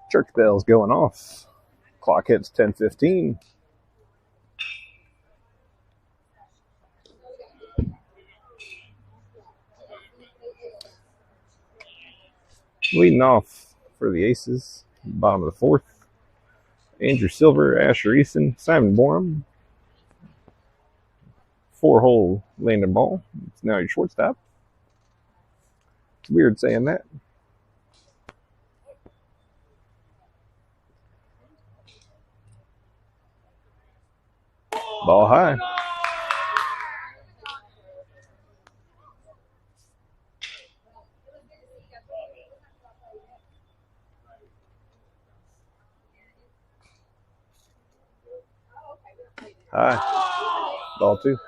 Church bell's going off. Clock hits 10:15. Leading off for the Aces, bottom of the 4th. Andrew Silver, Asher Eason, Simon Borum. 4-hole landing ball. It's now your shortstop. It's weird saying that. Ball high. High. Ball 2.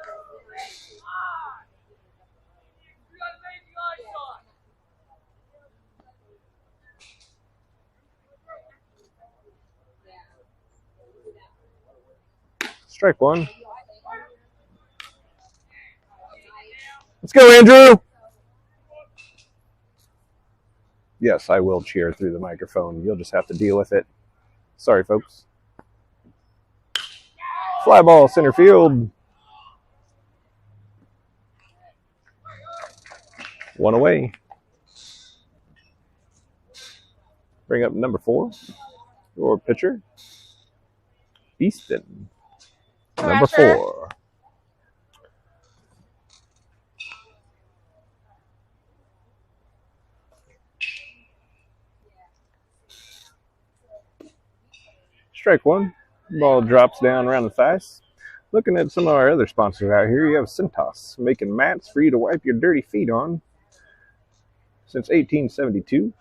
Strike 1. Let's go, Andrew. Yes, I will cheer through the microphone. You'll just have to deal with it. Sorry, folks. Fly ball, center field. 1 away. Bring up number 4. Your pitcher, Easton. Number 4. Strike 1. Ball drops down around the thighs. Looking at some of our other sponsors out here, you have Cintas, making mats for you to wipe your dirty feet on since 1872.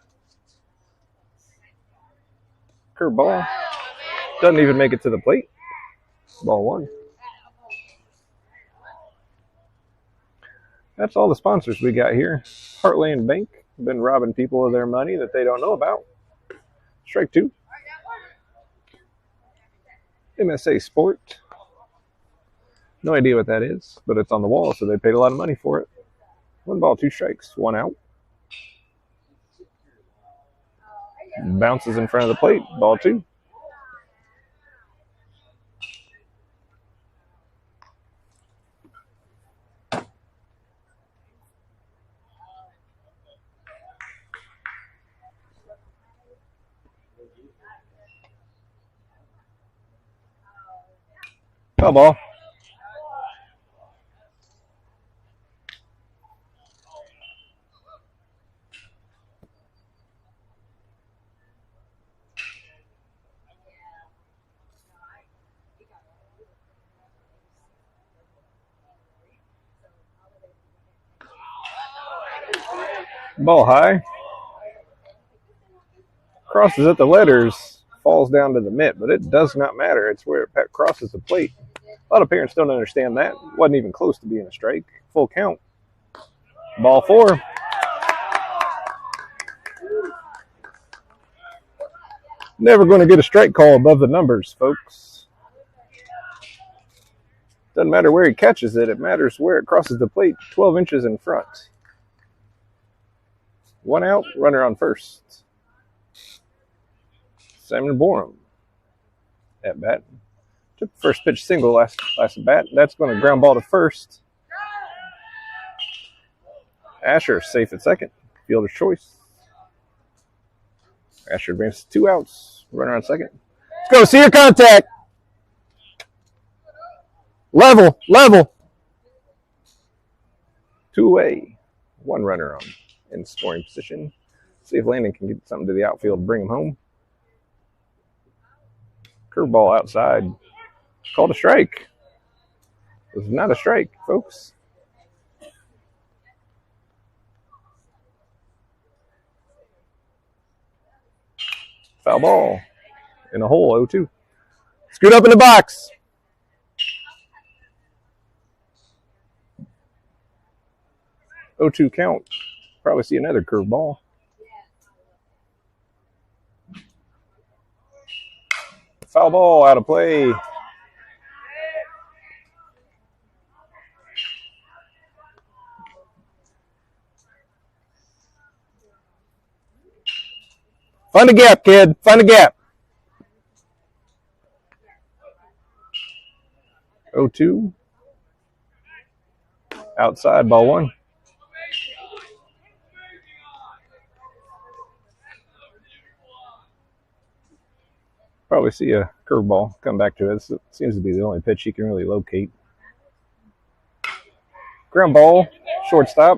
Curveball. Doesn't even make it to the plate. Ball 1. That's all the sponsors we got here. Heartland Bank. Been robbing people of their money that they don't know about. Strike 2. MSA Sport. No idea what that is, but it's on the wall, so they paid a lot of money for it. 1 ball, 2 strikes, 1 out. Bounces in front of the plate. Ball 2. Foul ball. Ball high. Crosses at the letters. Falls down to the mitt, but it does not matter. It's where it crosses the plate. A lot of parents don't understand that. Wasn't even close to being a strike. Full count. Ball 4. Never going to get a strike call above the numbers, folks. Doesn't matter where he catches it. It matters where it crosses the plate. 12 inches in front. 1 out, runner on first. Simon Borum at bat. Took the first pitch single last at bat. That's going to ground ball to first. Asher safe at second. Fielder's choice. Asher advances 2 outs. Runner on second. Let's go. See your contact. Level. 2 away. 1 runner on in scoring position. See if Landon can get something to the outfield and bring him home. Curveball outside. Called a strike. It was not a strike, folks. Foul ball in a hole, 0-2. Scoot up in the box. Oh, 2 count. Probably see another curveball. Foul ball out of play. Find a gap, kid. Find a gap. 0-2. Outside, ball 1. Probably see a curveball come back to it. It seems to be the only pitch he can really locate. Ground ball, shortstop.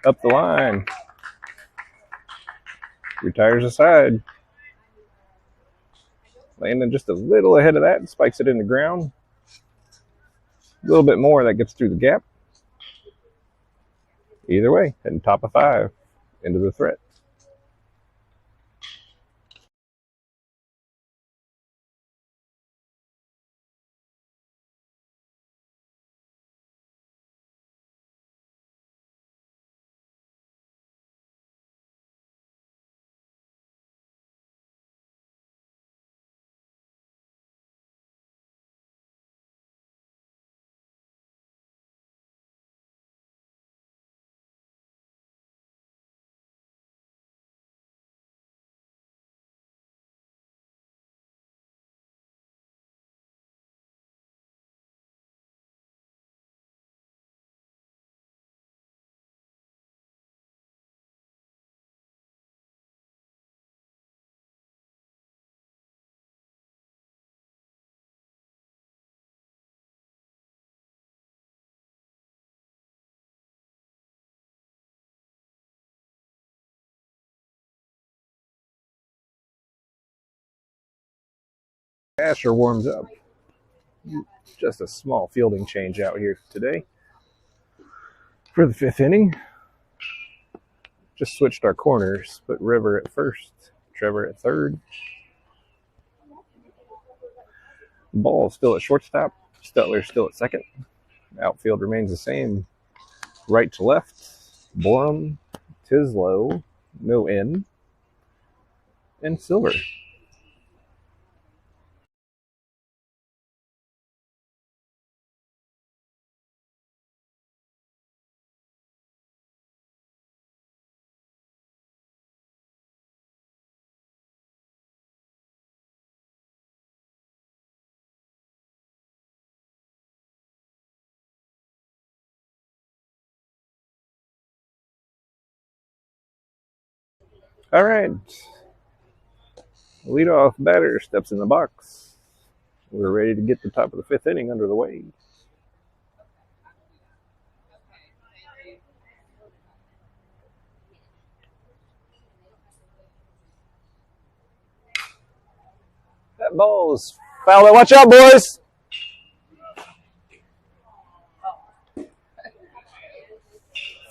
Up the line. Retires aside. Landon just a little ahead of that and spikes it in the ground. A little bit more that gets through the gap. Either way, heading top of 5 into the threat. Asher warms up. Just a small fielding change out here today for the 5th inning. Just switched our corners. Put River at first, Trevor at third. Ball still at shortstop. Stetler still at second. Outfield remains the same. Right to left. Borum, Tislow, no in, and Silver. All right. Leadoff batter steps in the box. We're ready to get the top of the 5th inning under the way. That ball is foul. Watch out, boys.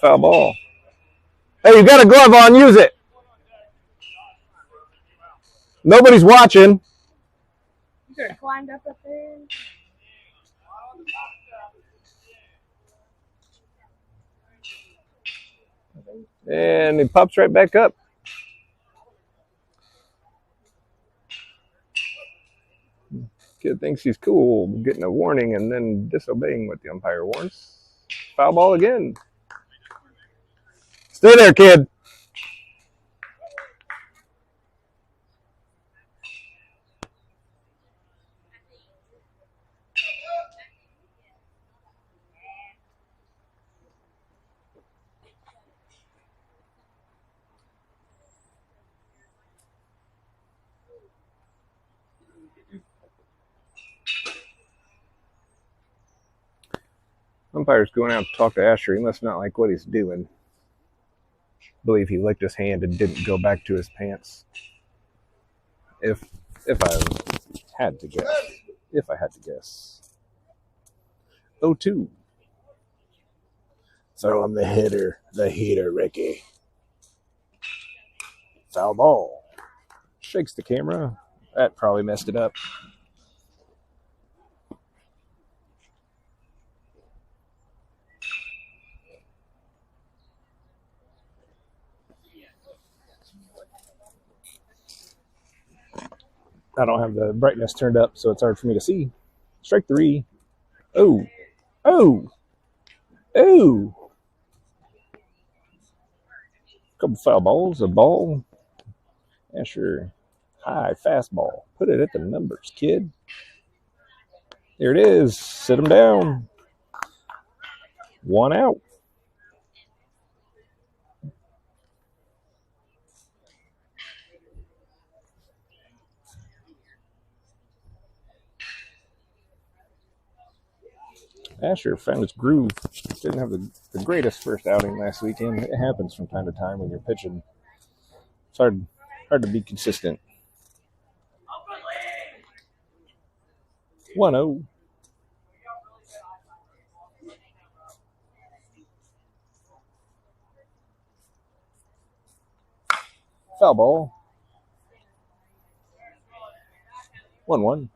Foul ball. Hey, you got a glove on. Use it. Nobody's watching. You could have climbed up there. And he pops right back up. Kid thinks he's cool, getting a warning and then disobeying what the umpire warns. Foul ball again. Stay there, kid. Umpire's going out to talk to Asher. He must not like what he's doing. I believe he licked his hand and didn't go back to his pants. If I had to guess. 0-2. Throw him the heater, Ricky. Foul ball. Shakes the camera. That probably messed it up. I don't have the brightness turned up, so it's hard for me to see. Strike 3. Oh. Couple foul balls, a ball. Asher, high fastball. Put it at the numbers, kid. There it is. Sit him down. 1 out. Asher found his groove. Didn't have the greatest first outing last weekend. It happens from time to time when you're pitching. It's hard to be consistent. 1-0. Foul ball. 1-1.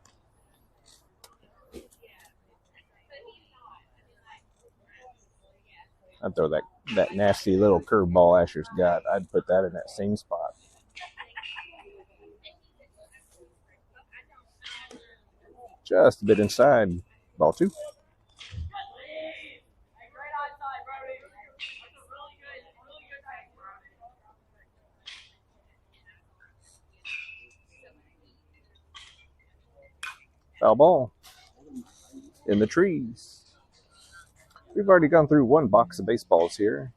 I'd throw that nasty little curveball Asher's got. I'd put that in that same spot. Just a bit inside. Ball 2. Foul ball. In the trees. We've already gone through 1 box of baseballs here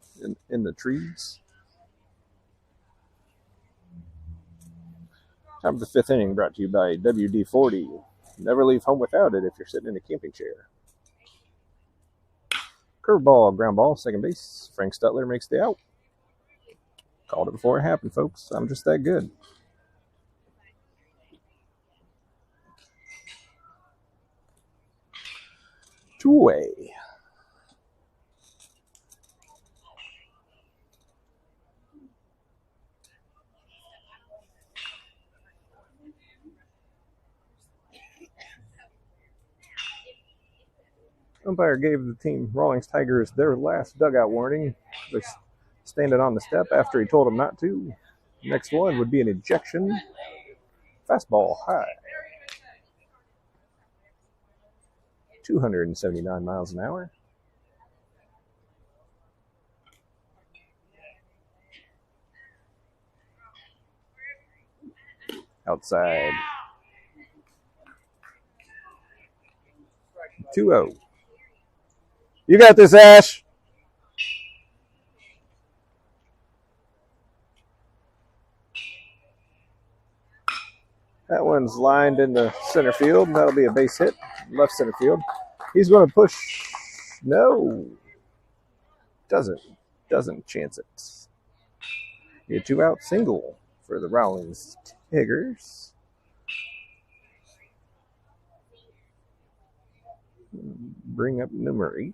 in the trees. Time for the 5th inning, brought to you by WD-40. Never leave home without it if you're sitting in a camping chair. Curveball, ground ball, second base. Frank Stutler makes the out. Called it before it happened, folks. I'm just that good. Two-way. Umpire gave the team Rawlings Tigers their last dugout warning. They're standing on the step after he told them not to. Next one would be an ejection. Fastball high. 279 miles an hour. Outside. 2-0. You got this, Ash. That one's lined in the center field. That'll be a base hit. Left center field. He's going to push. No. Doesn't chance it. Be a 2-out single for the Rawlings Tigers. Bring up number 8.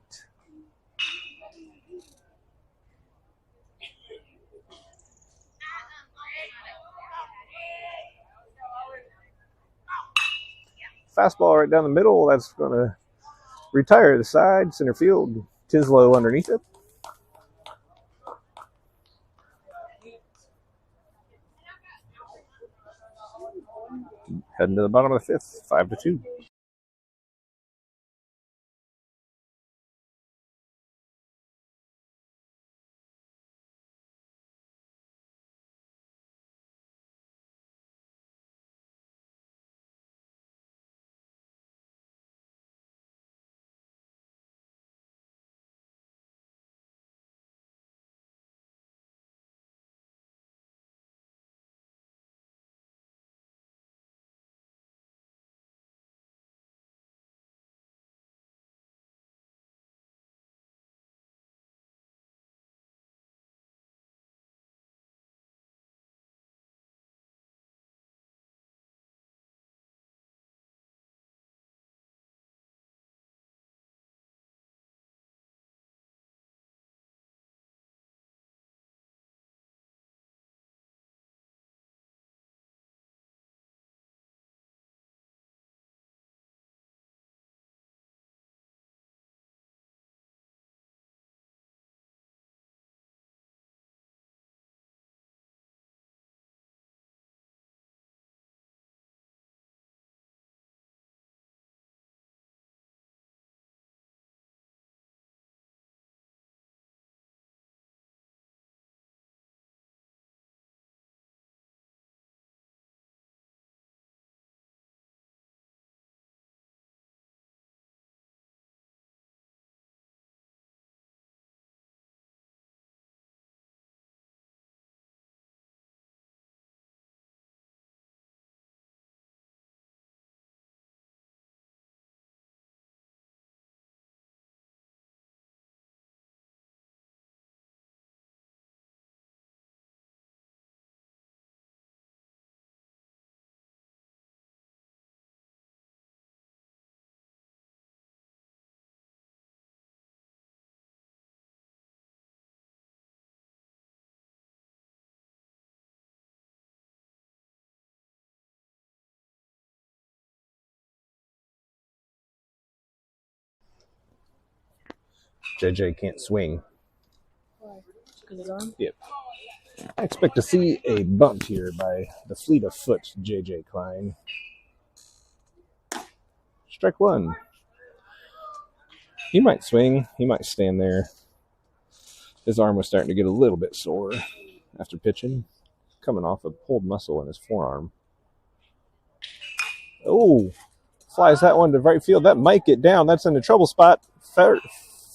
Fastball right down the middle. That's going to retire to the side. Center field. Tinslow underneath it. Heading to the bottom of the 5th. 5-2. JJ can't swing. Why? Because his arm? Yep. I expect to see a bunt here by the fleet of foot JJ Klein. Strike one. He might swing. He might stand there. His arm was starting to get a little bit sore after pitching, coming off a pulled muscle in his forearm. Oh, flies that one to right field. That might get down. That's in the trouble spot.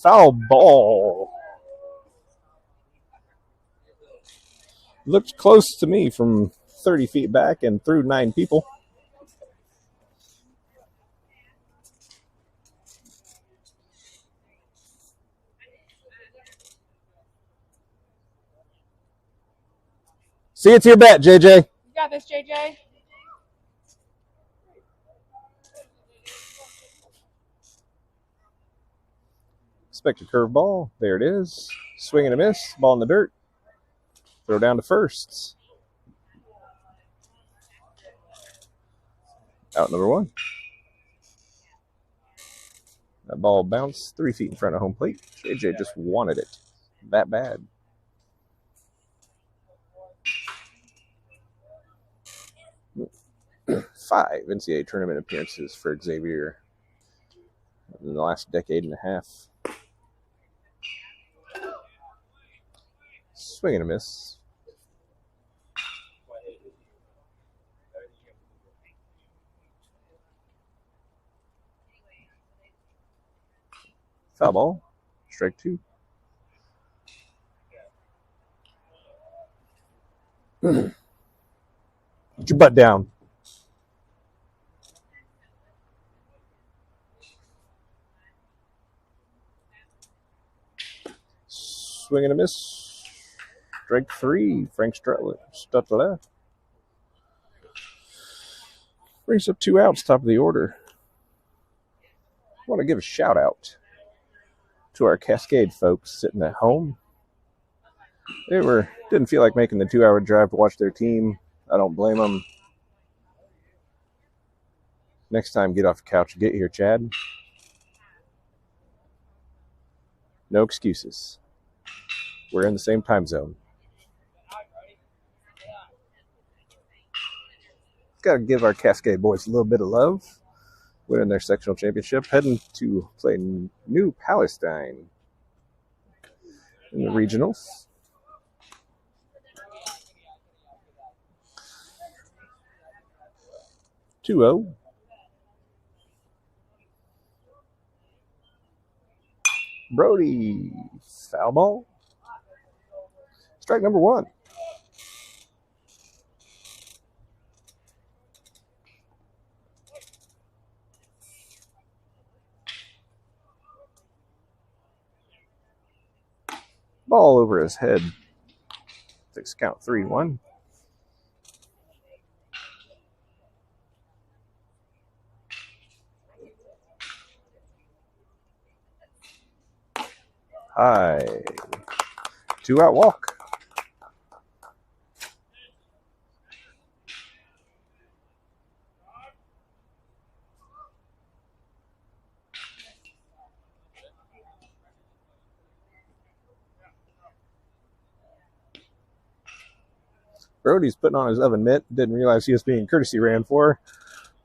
Foul ball. Looked close to me from 30 feet back and through 9 people. See, it's your bet, JJ. You got this, JJ. Expect a curveball. There it is. Swing and a miss. Ball in the dirt. Throw down to first. Out number 1. That ball bounced 3 feet in front of home plate. JJ just wanted it that bad. Five NCAA tournament appearances for Xavier in the last decade and a half. Swing and a miss. Foul ball. Strike 2. Get your butt down. Swing and a miss. Strike 3. Frank Stutler. Brings up 2 outs, top of the order. I want to give a shout out to our Cascade folks sitting at home. They didn't feel like making the 2-hour drive to watch their team. I don't blame them. Next time, get off the couch and get here, Chad. No excuses. We're in the same time zone. Got to give our Cascade boys a little bit of love. Winning their sectional championship, heading to play New Palestine in the regionals. (2-0). Brody, foul ball. Strike number 1. Ball over his head. Takes count 3-1. High. 2-out walk. Brody's putting on his oven mitt. Didn't realize he was being courtesy ran for.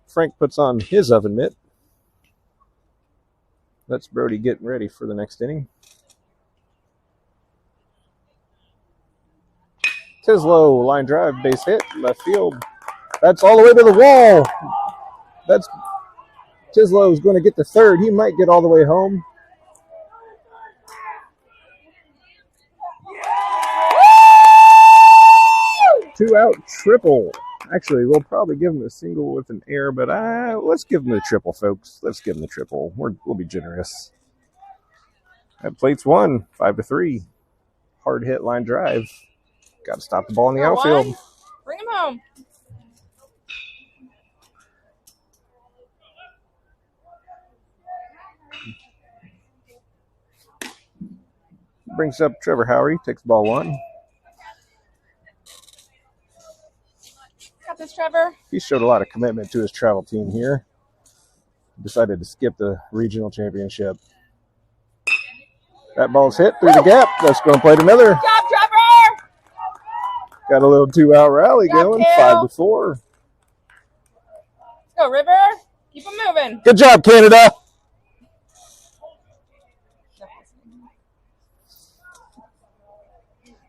Frank puts on his oven mitt. That's Brody getting ready for the next inning. Tislow, line drive, base hit, left field. That's all the way to the wall. That's Tislow's going to get the third. He might get all the way home. Two-out triple. Actually, we'll probably give him a single with an error, but let's give him the triple, folks. Let's give him the triple. We'll be generous. That plate's 1, 5-3. Hard hit line drive. Got to stop the ball in the outfield. Bring him home. Brings up Trevor Howery. Takes ball 1. Got this, Trevor. He showed a lot of commitment to his travel team here. Decided to skip the regional championship. That ball's hit through the gap. That's going to play another. Good job, Trevor. Got a little 2-out rally Good job, going. Kale. 5-4. Let's go, River. Keep him moving. Good job, Canada.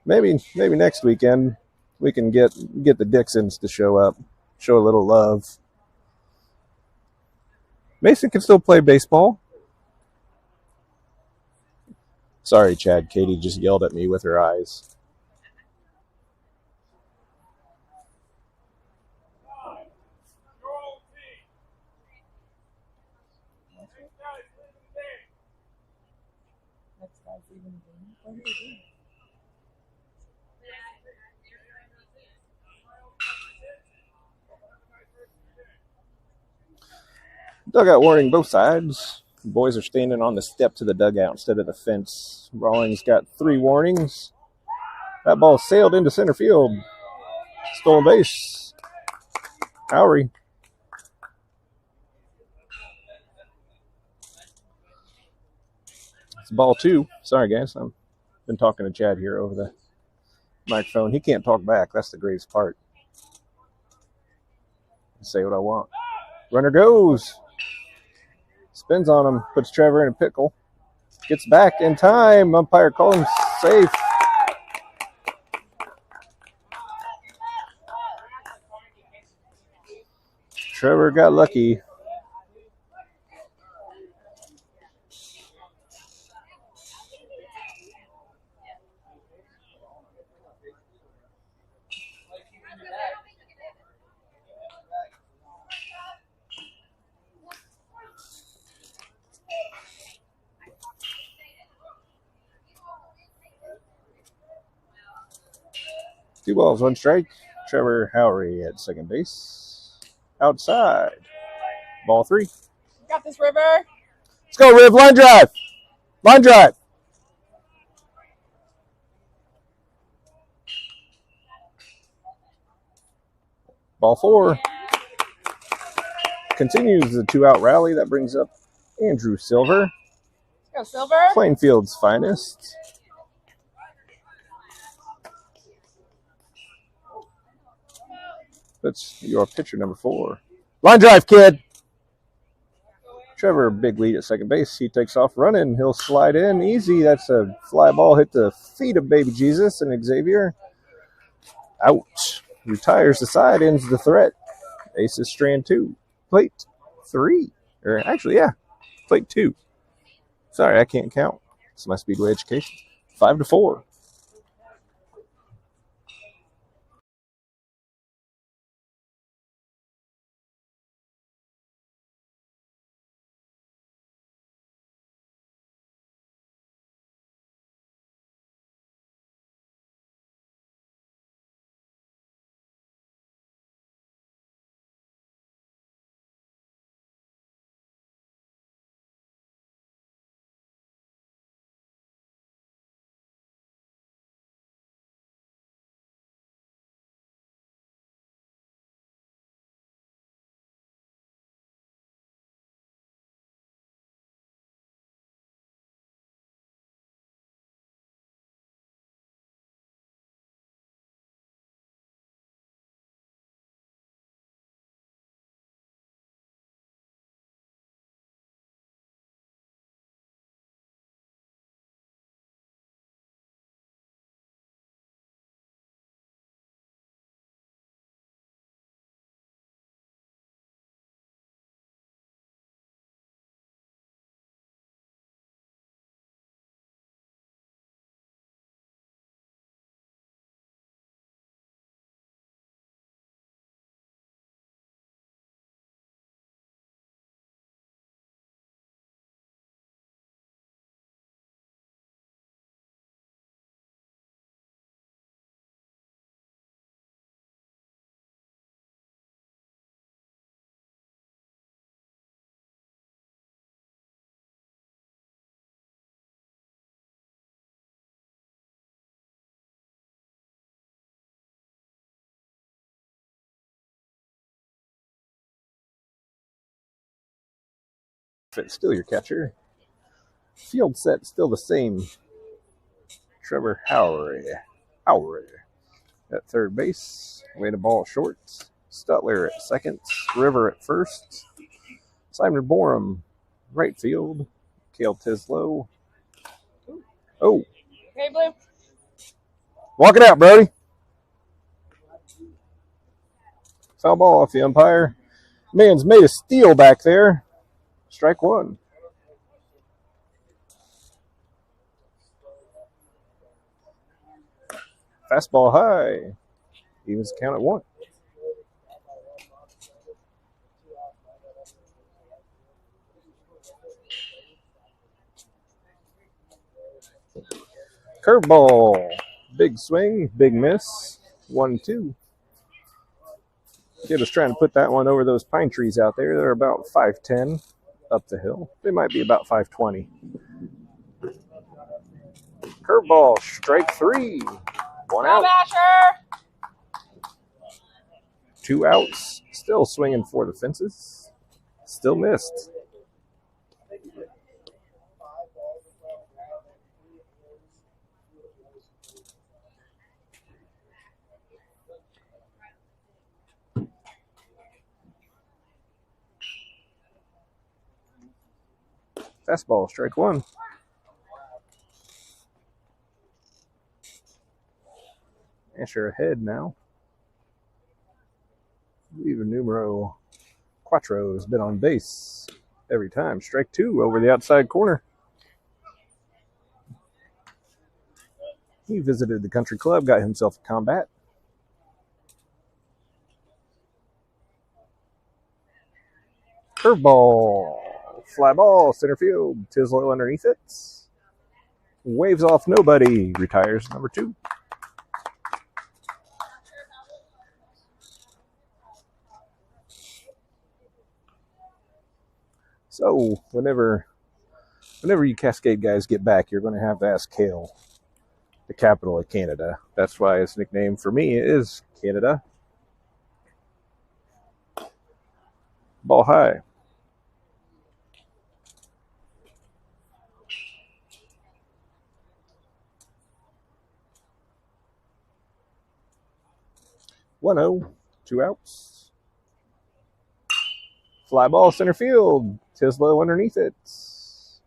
Maybe next weekend we can get the Dixons to show up, show a little love. Mason can still play baseball. Sorry, Chad. Katie just yelled at me with her eyes. Dugout warning both sides. The boys are standing on the step to the dugout instead of the fence. Rawlings got 3 warnings. That ball sailed into center field. Stolen base. Howery. It's ball 2. Sorry, guys. I've been talking to Chad here over the microphone. He can't talk back. That's the greatest part. I say what I want. Runner goes. Spins on him. Puts Trevor in a pickle. Gets back in time. Umpire calls him safe. Trevor got lucky. Two balls, 1 strike. Trevor Howery at second base. Outside. Ball 3. Got this, River. Let's go, Riv. Line drive. Line drive. Ball 4. continues the 2-out rally. That brings up Andrew Silver. Let's go, Silver. Plainfield's finest. That's your pitcher, number 4. Line drive, kid. Trevor, big lead at second base. He takes off running. He'll slide in easy. That's a fly ball. Hit the feet of baby Jesus and Xavier. Out. Retires the side. Ends the threat. Aces strand 2. Plate 3. Or actually, yeah. Plate 2. Sorry, I can't count. It's my Speedway education. 5-4. Still your catcher. Field set still the same. Trevor Howery at third base. Way to ball short. Stutler at second. River at first. Simon Borum, right field. Cale Tislow. Oh. Okay, Blue. Walk it out, Brody. Foul ball off the umpire. Man's made a steal back there. Strike 1. Fastball high. Evens count at 1. Curveball. Big swing, big miss. 1-2. Kid was trying to put that one over those pine trees out there. They're about 5'10" up the hill. They might be about 5'20". Curveball, strike 3. 1 out. Basher. 2 outs. Still swinging for the fences. Still missed. Fastball, strike 1. Asher ahead now. I believe numero Quattro has been on base every time. Strike 2 over the outside corner. He visited the country club, got himself a combat. Curveball. Fly ball, center field. Tislow underneath it. Waves off nobody. Retires number 2. So whenever you Cascade guys get back, you're going to have to ask Cale, the capital of Canada. That's why his nickname for me is Canada. Ball high. One zero. 2 outs. Fly ball center field. Tislow underneath it.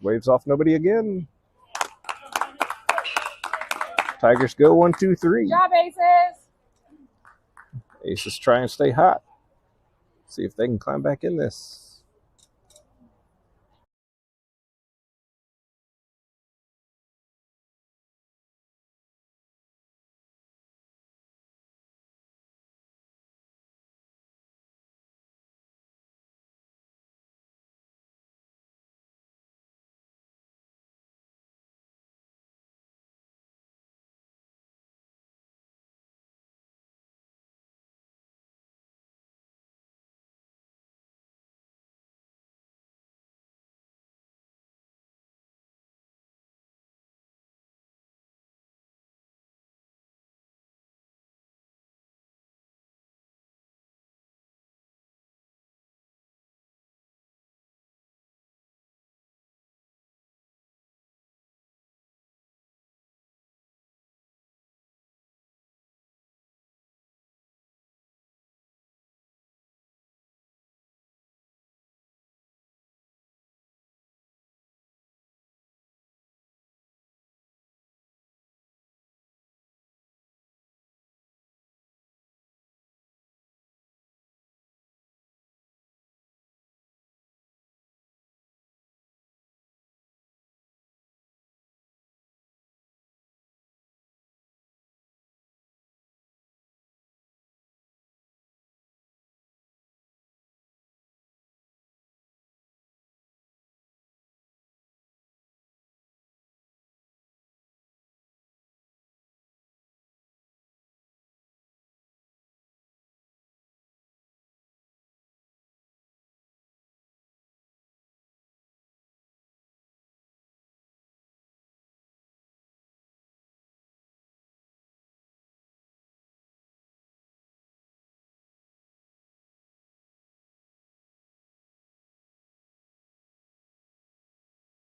Waves off nobody again. Tigers go 1, 2, 3. Good job, Aces. Aces try and stay hot. See if they can climb back in this.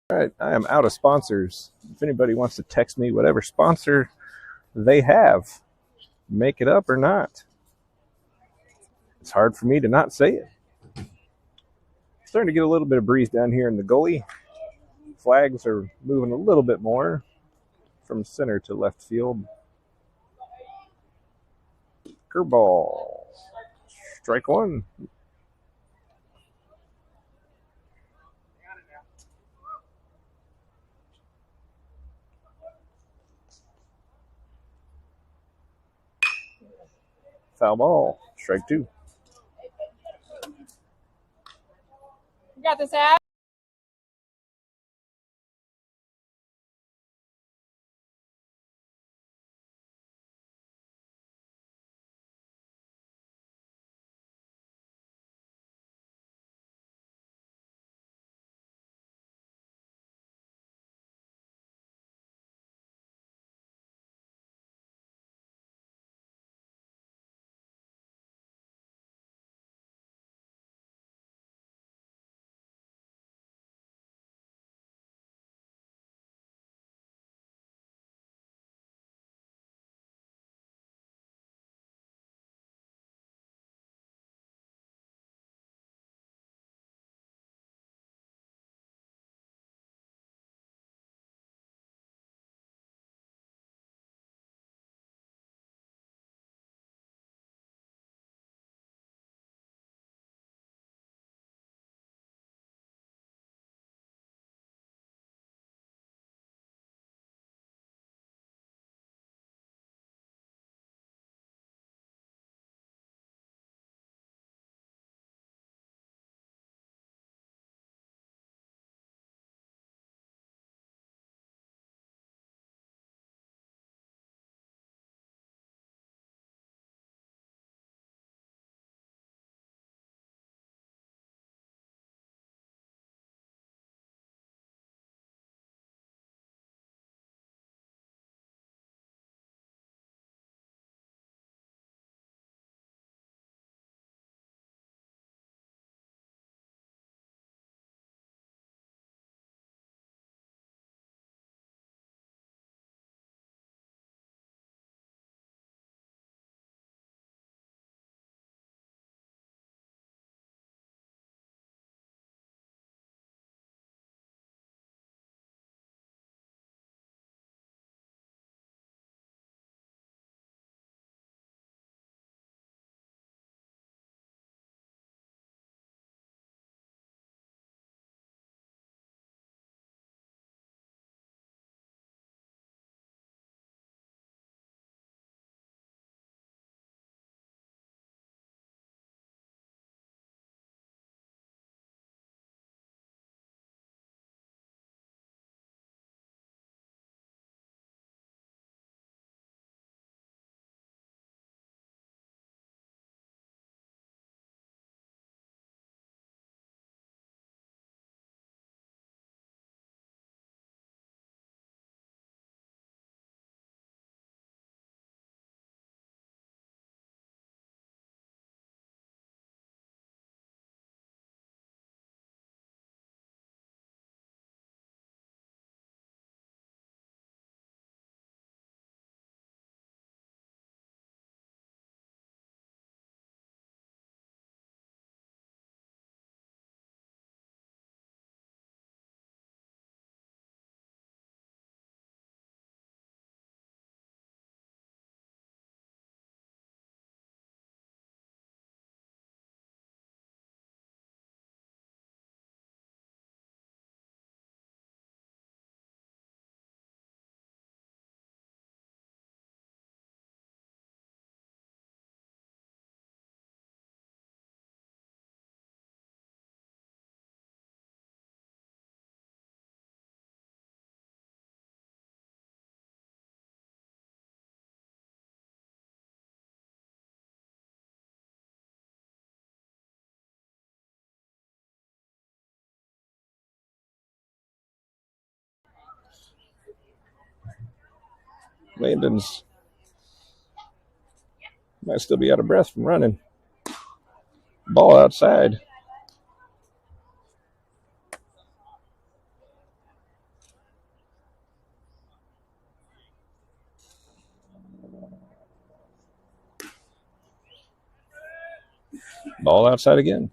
All right, I am out of sponsors. If anybody wants to text me whatever sponsor they have, make it up or not. It's hard for me to not say it. Starting to get a little bit of breeze down here in the gully. Flags are moving a little bit more from center to left field. Curveball. Strike one. Foul ball. Strike two. You got this, Ab. Landon's might still be out of breath from running. Ball outside. Ball outside again.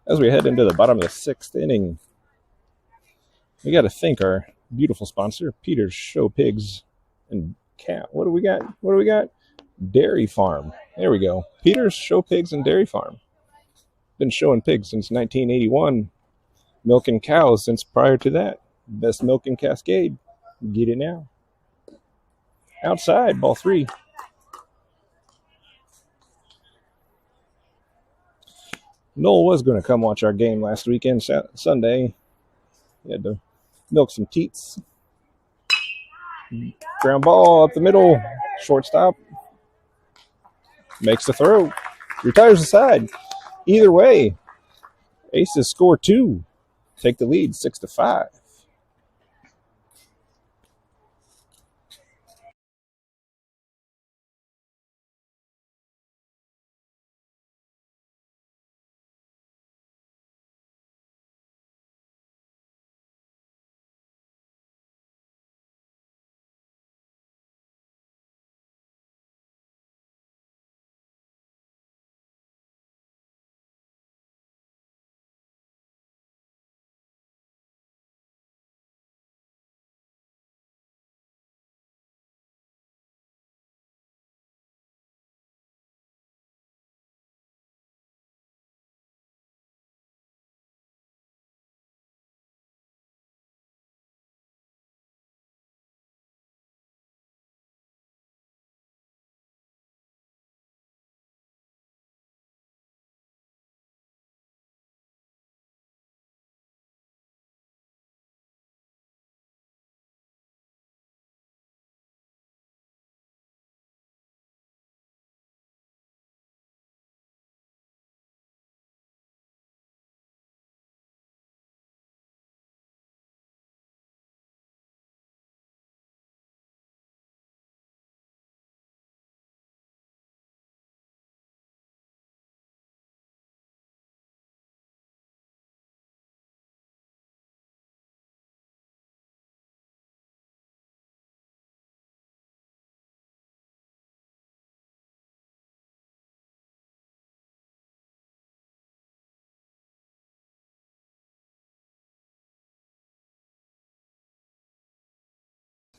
As we head into the bottom of the 6th inning, we got to thank our beautiful sponsor, Peter's Show Pigs and Cat. What do we got? What do we got? Dairy Farm. There we go. Peter's Show Pigs and Dairy Farm. Been showing pigs since 1981. Milking cows since prior to that. Best milk in Cascade. Get it now. Outside, ball 3. Noel was going to come watch our game last weekend, Sunday. He had to milk some teats. Ground ball up the middle. Shortstop. Makes the throw. Retires the side. Either way, Aces score 2. Take the lead 6-5.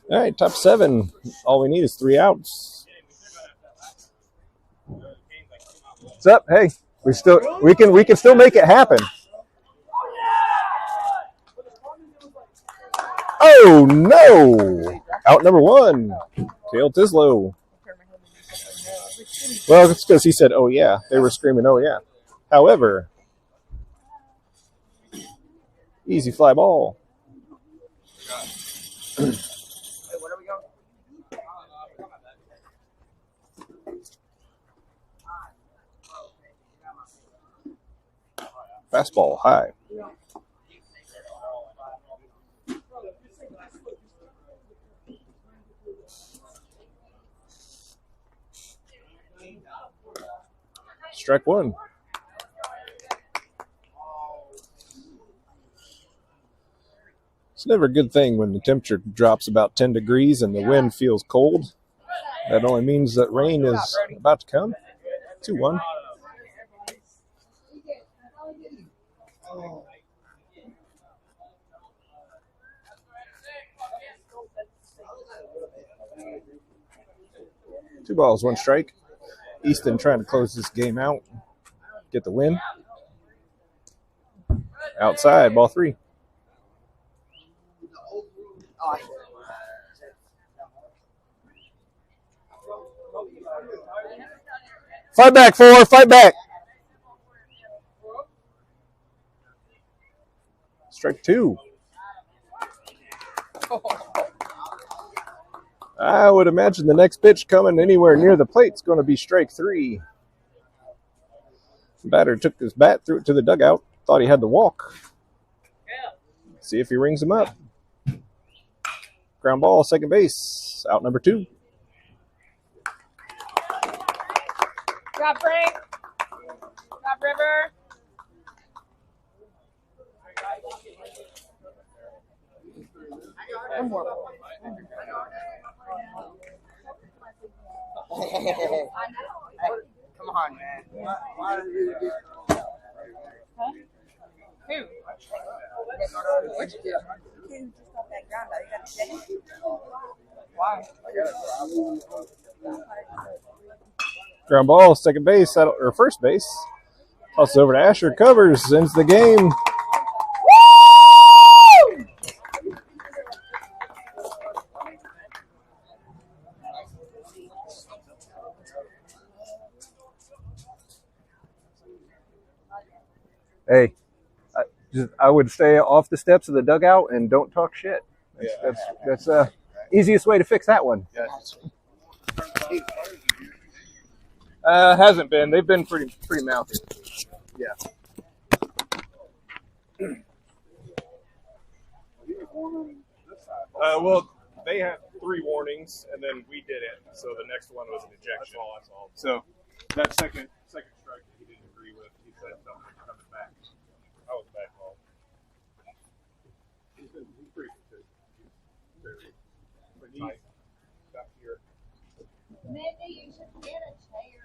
All right, top 7. All we need is 3 outs. What's up? Hey, we can still make it happen. Oh no! Out number 1, Kale Tislow. Well, it's because he said, "Oh yeah." They were screaming, "Oh yeah." However, easy fly ball. Fastball high. Strike 1. It's never a good thing when the temperature drops about 10 degrees and the wind feels cold. That only means that rain is about to come. 2-1. Two balls, 1 strike. Easton trying to close this game out. Get the win. Outside, ball 3. Fight back, 4. Fight back. Strike 2. I would imagine the next pitch coming anywhere near the plate is going to be strike 3. The batter took his bat, threw it to the dugout, thought he had to walk. See if he rings him up. Ground ball, second base. Out number 2. Drop Frank. Drop River. One more. Hey, come on, man. Why did you do Huh? Who? Which kid? Just off that ground, though. You got to check it. Why? Ground ball, second base, or first base. Tosses over to Asher, covers, ends the game. Hey, I would stay off the steps of the dugout and don't talk shit. That's easiest way to fix that one. Hasn't been. They've been pretty mouthy. Yeah. Well, they had 3 warnings, and then we did it. So the next one was an ejection. That's all. So that second strike that he didn't agree with, he said something coming back. I was back home. He's pretty good. But he's up here. Maybe you should get a chair.